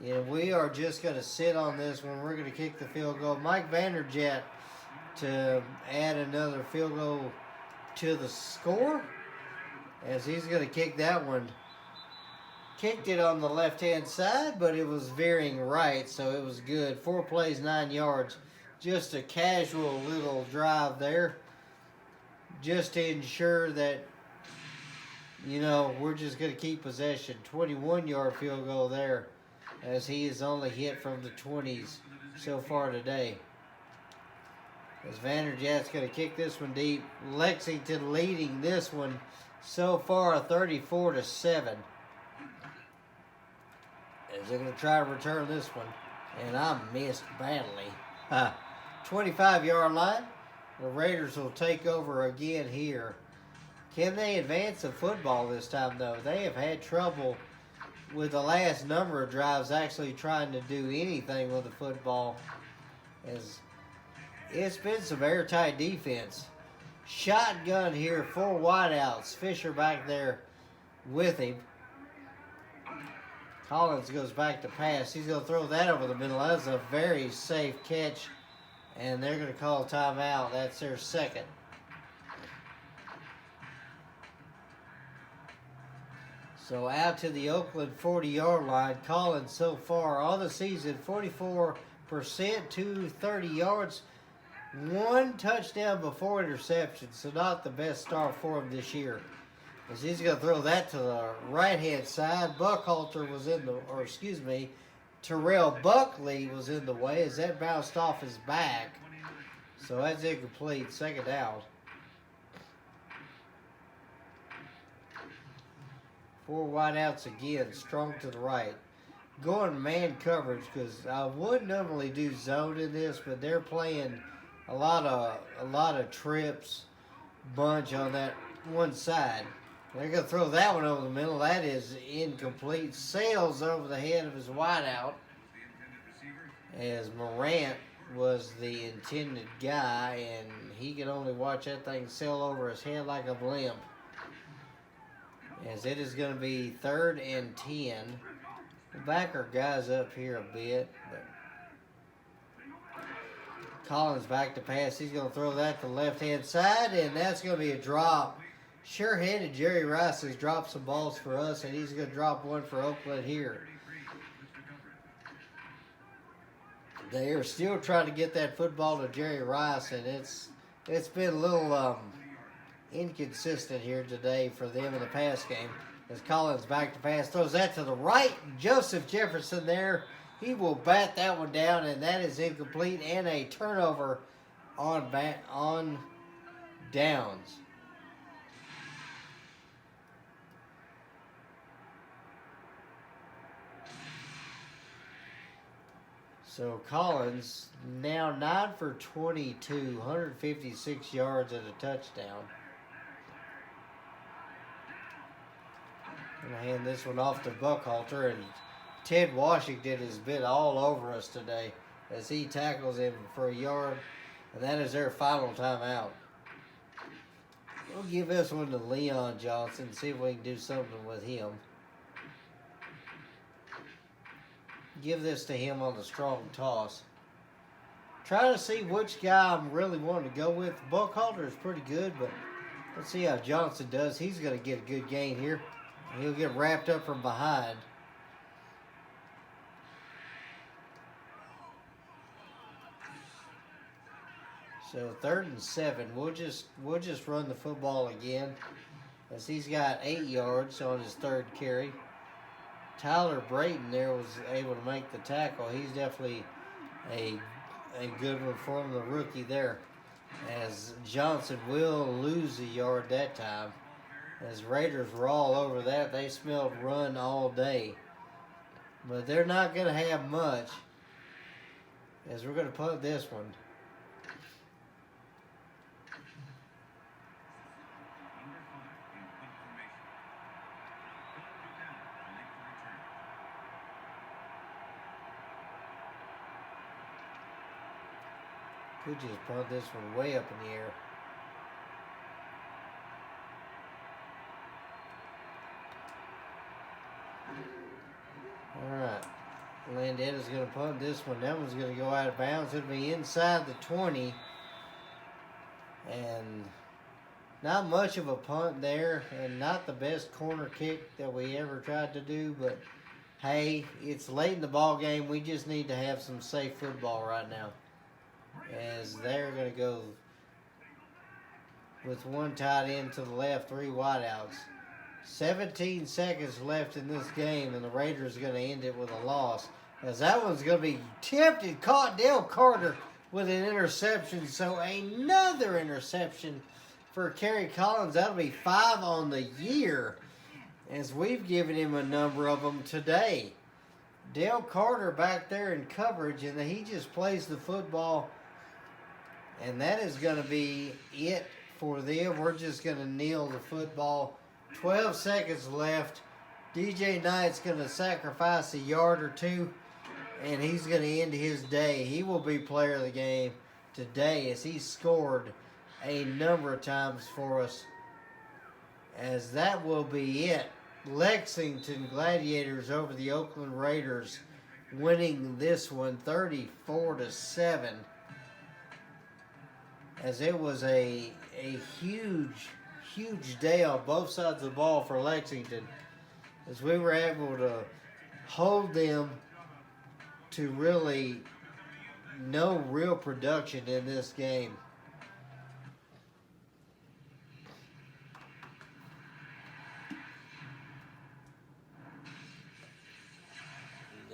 And we are just going to sit on this one. We're going to kick the field goal. Mike Vanderjagt to add another field goal to the score. As he's going to kick that one. Kicked it on the left-hand side, but it was veering right, so it was good. 4 plays, 9 yards. Just a casual little drive there. Just to ensure that, you know, we're just going to keep possession. 21-yard field goal there, as he has only hit from the 20s so far today. As Vanderjagt's going to kick this one deep. Lexington leading this one so far 34-7. As they're going to try to return this one. And I missed badly. 25-yard line. The Raiders will take over again here. Can they advance the football this time, though? They have had trouble with the last number of drives actually trying to do anything with the football. As It's been some airtight defense. Shotgun here, 4 wideouts. Fisher back there with him. Collins goes back to pass. He's going to throw that over the middle. That's a very safe catch. And they're going to call timeout. That's their second. So out to the Oakland 40-yard line. Collins so far on the season, 44%, 230 yards. 1 touchdown before interception. So not the best start for him this year. As he's going to throw that to the right-hand side. Buckhalter was in the, or excuse me, Terrell Buckley was in the way as that bounced off his back. So that's incomplete. Second down. 4 wideouts again, strong to the right. Going man coverage because I would normally do zone in this, but they're playing a lot of trips, bunch on that one side. They're going to throw that one over the middle. That is incomplete. Sails over the head of his wideout as Morant was the intended guy, and he could only watch that thing sail over his head like a blimp. As it is going to be 3rd and 10. The backer guys up here a bit, but Collins back to pass. He's going to throw that to the left-hand side, and that's going to be a drop. Sure-handed Jerry Rice has dropped some balls for us, and he's going to drop one for Oakland here. They are still trying to get that football to Jerry Rice, and it's been a little inconsistent here today for them in the pass game. As Collins back to pass, throws that to the right. Joseph Jefferson there. He will bat that one down, and that is incomplete and a turnover on downs. So Collins now 9 for 22, 156 yards and a touchdown. I'm going to hand this one off to Buckhalter, and Ted Washington has been all over us today as he tackles him for a yard, and that is their final timeout. We'll give this one to Leon Johnson and see if we can do something with him. Give this to him on the strong toss. Trying to see which guy I'm really wanting to go with. Buckhalter is pretty good, but let's see how Johnson does. He's going to get a good gain here. He'll get wrapped up from behind. So 3rd and 7. We'll just run the football again, as he's got 8 yards on his 3rd carry. Tyler Brayton there was able to make the tackle. He's definitely a good one for him, the rookie there. As Johnson will lose a yard that time. As Raiders were all over that, they smelled run all day. But they're not going to have much, as we're going to punt this one. Could just punt this one way up in the air. Alright. Landetta's going to punt this one. That one's going to go out of bounds. It'll be inside the 20. And not much of a punt there. And not the best corner kick that we ever tried to do. But, hey, it's late in the ball game. We just need to have some safe football right now. As they're going to go with one tight end to the left, 3 wideouts. 17 seconds left in this game, and the Raiders are going to end it with a loss. As that one's going to be tipped and caught. Dale Carter with an interception. So another interception for Kerry Collins. That'll be 5 on the year, as we've given him a number of them today. Dale Carter back there in coverage, and he just plays the football. And that is going to be it for them. We're just going to kneel the football. 12 seconds left. DJ Knight's going to sacrifice a yard or two, and he's going to end his day. He will be player of the game. today, as he scored a number of times for us. As that will be it. Lexington Gladiators over the Oakland Raiders, winning this one 34-7. As it was a huge day on both sides of the ball for Lexington, as we were able to hold them to really no real production in this game.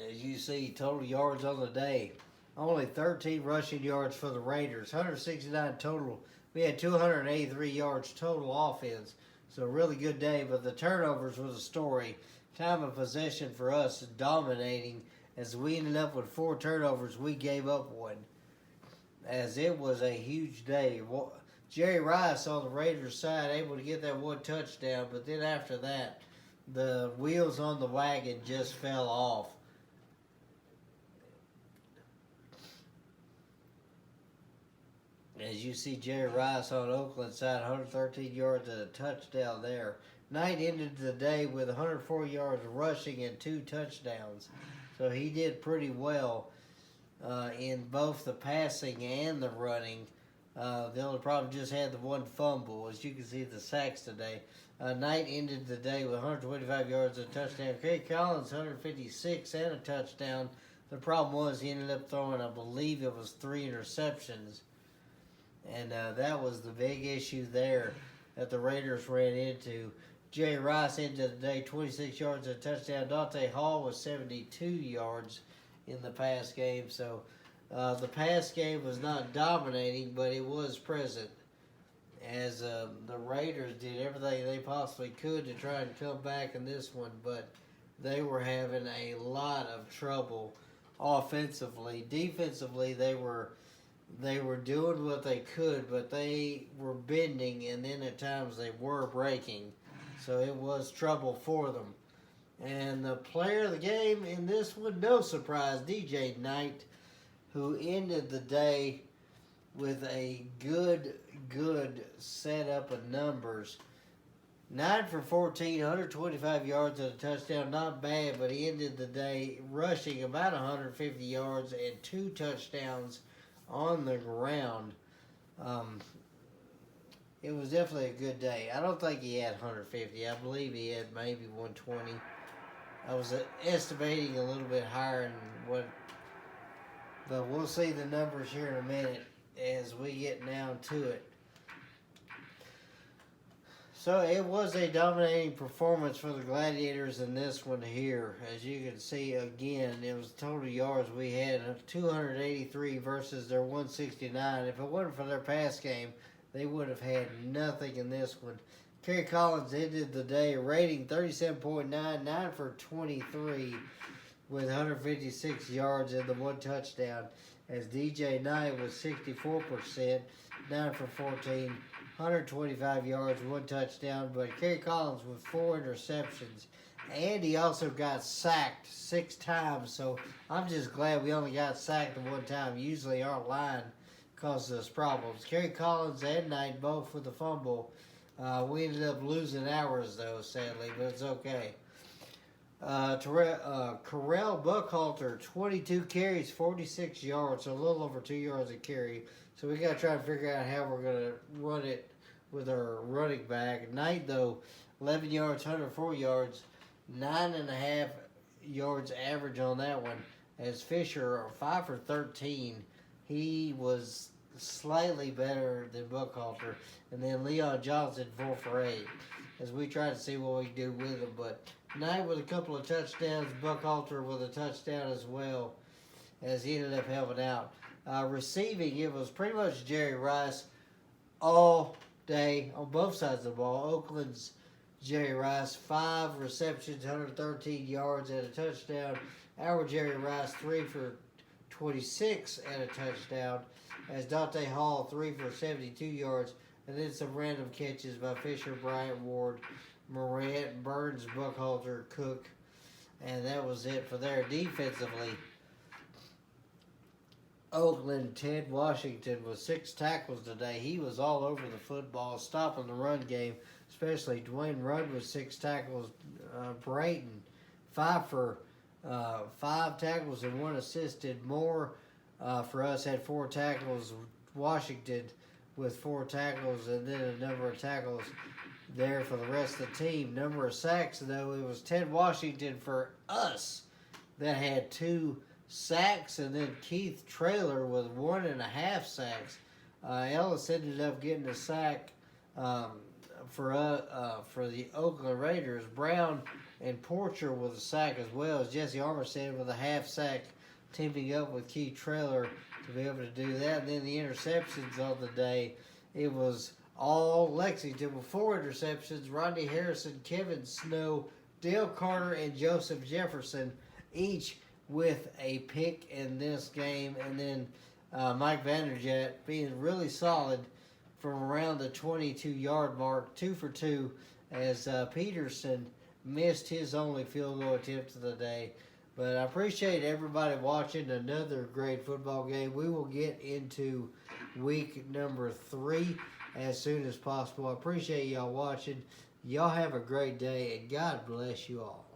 As you see, total yards on the day, only 13 rushing yards for the Raiders, 169 total. We had 283 yards total offense, so a really good day. But the turnovers was a story. Time of possession for us dominating, as we ended up with 4 turnovers. We gave up 1, as it was a huge day. Jerry Rice on the Raiders side able to get that 1 touchdown, but then after that, the wheels on the wagon just fell off. As you see, Jerry Rice on Oakland side, 113 yards and a touchdown there. Knight ended the day with 104 yards rushing and 2 touchdowns. So he did pretty well in both the passing and the running. The only problem just had the 1 fumble. As you can see, the sacks today. Knight ended the day with 125 yards and a touchdown. Kerry Collins, 156 and a touchdown. The problem was he ended up throwing, I believe it was 3 interceptions. And that was the big issue there that the Raiders ran into. Jerry Rice ended the day 26 yards and a touchdown. Dante Hall was 72 yards in the pass game. So the pass game was not dominating, but it was present. As the Raiders did everything they possibly could to try and come back in this one. But they were having a lot of trouble offensively. Defensively, they were doing what they could, but they were bending, and then at times they were breaking. So it was trouble for them. And the player of the game in this one, no surprise, DJ Knight, who ended the day with a good setup of numbers. 9 for 14, 125 yards and a touchdown. Not bad, but he ended the day rushing about 150 yards and 2 touchdowns on the ground. It was definitely a good day. I don't think he had 150. I believe he had maybe 120. I was estimating a little bit higher than what, but we'll see the numbers here in a minute as we get down to it. So it was a dominating performance for the Gladiators in this one here. As you can see, again, it was total yards we had 283 versus their 169. If it wasn't for their pass game, they would have had nothing in this one. Kerry Collins ended the day rating 37.9, 9 for 23 with 156 yards and the 1 touchdown. As DJ Knight was 64%, 9 for 14. 125 yards, 1 touchdown, but Kerry Collins with 4 interceptions. And he also got sacked 6 times, so I'm just glad we only got sacked the 1 time. Usually our line causes us problems. Kerry Collins and Knight both with the fumble. We ended up losing ours, though, sadly, but it's okay. Correll Buckhalter, 22 carries, 46 yards, so a little over 2 yards a carry. So we got to try to figure out how we're going to run it with our running back. Knight, though, 11 yards, 104 yards, 9.5 yards average on that one. As Fisher, 5 for 13, he was slightly better than Buckhalter. And then Leon Johnson, 4 for 8, as we try to see what we can do with him. But Knight with a couple of touchdowns, Buckhalter with a touchdown as well, as he ended up helping out. Receiving, it was pretty much Jerry Rice all day on both sides of the ball. Oakland's Jerry Rice, 5 receptions, 113 yards and a touchdown. Our Jerry Rice, 3 for 26 and a touchdown. As Dante Hall, 3 for 72 yards. And then some random catches by Fisher, Bryant, Ward, Morant, Burns, Buckhalter, Cook. And that was it for there. Defensively, Oakland, Ted Washington, with 6 tackles today. He was all over the football, stopping the run game, especially Dwayne Rudd with 6 tackles. Brayton, 5 tackles and 1 assisted. Moore, for us, had 4 tackles. Washington with 4 tackles, and then a number of tackles there for the rest of the team. Number of sacks, though, it was Ted Washington for us that had 2 sacks, and then Keith Traylor with 1.5 sacks. Ellis ended up getting a sack for the Oakland Raiders. Brown and Porcher with a sack as well as Jesse Armstead with a half sack, teaming up with Keith Traylor to be able to do that. And then the interceptions of the day, it was all Lexington with 4 interceptions. Rodney Harrison, Kevin Snow, Dale Carter, and Joseph Jefferson, each with a pick in this game. And then Mike Vanderjagt being really solid from around the 22-yard mark, 2 for 2, as Peterson missed his only field goal attempt of the day. But I appreciate everybody watching another great football game. We will get into week number 3 as soon as possible. I appreciate y'all watching. Y'all have a great day, and God bless you all.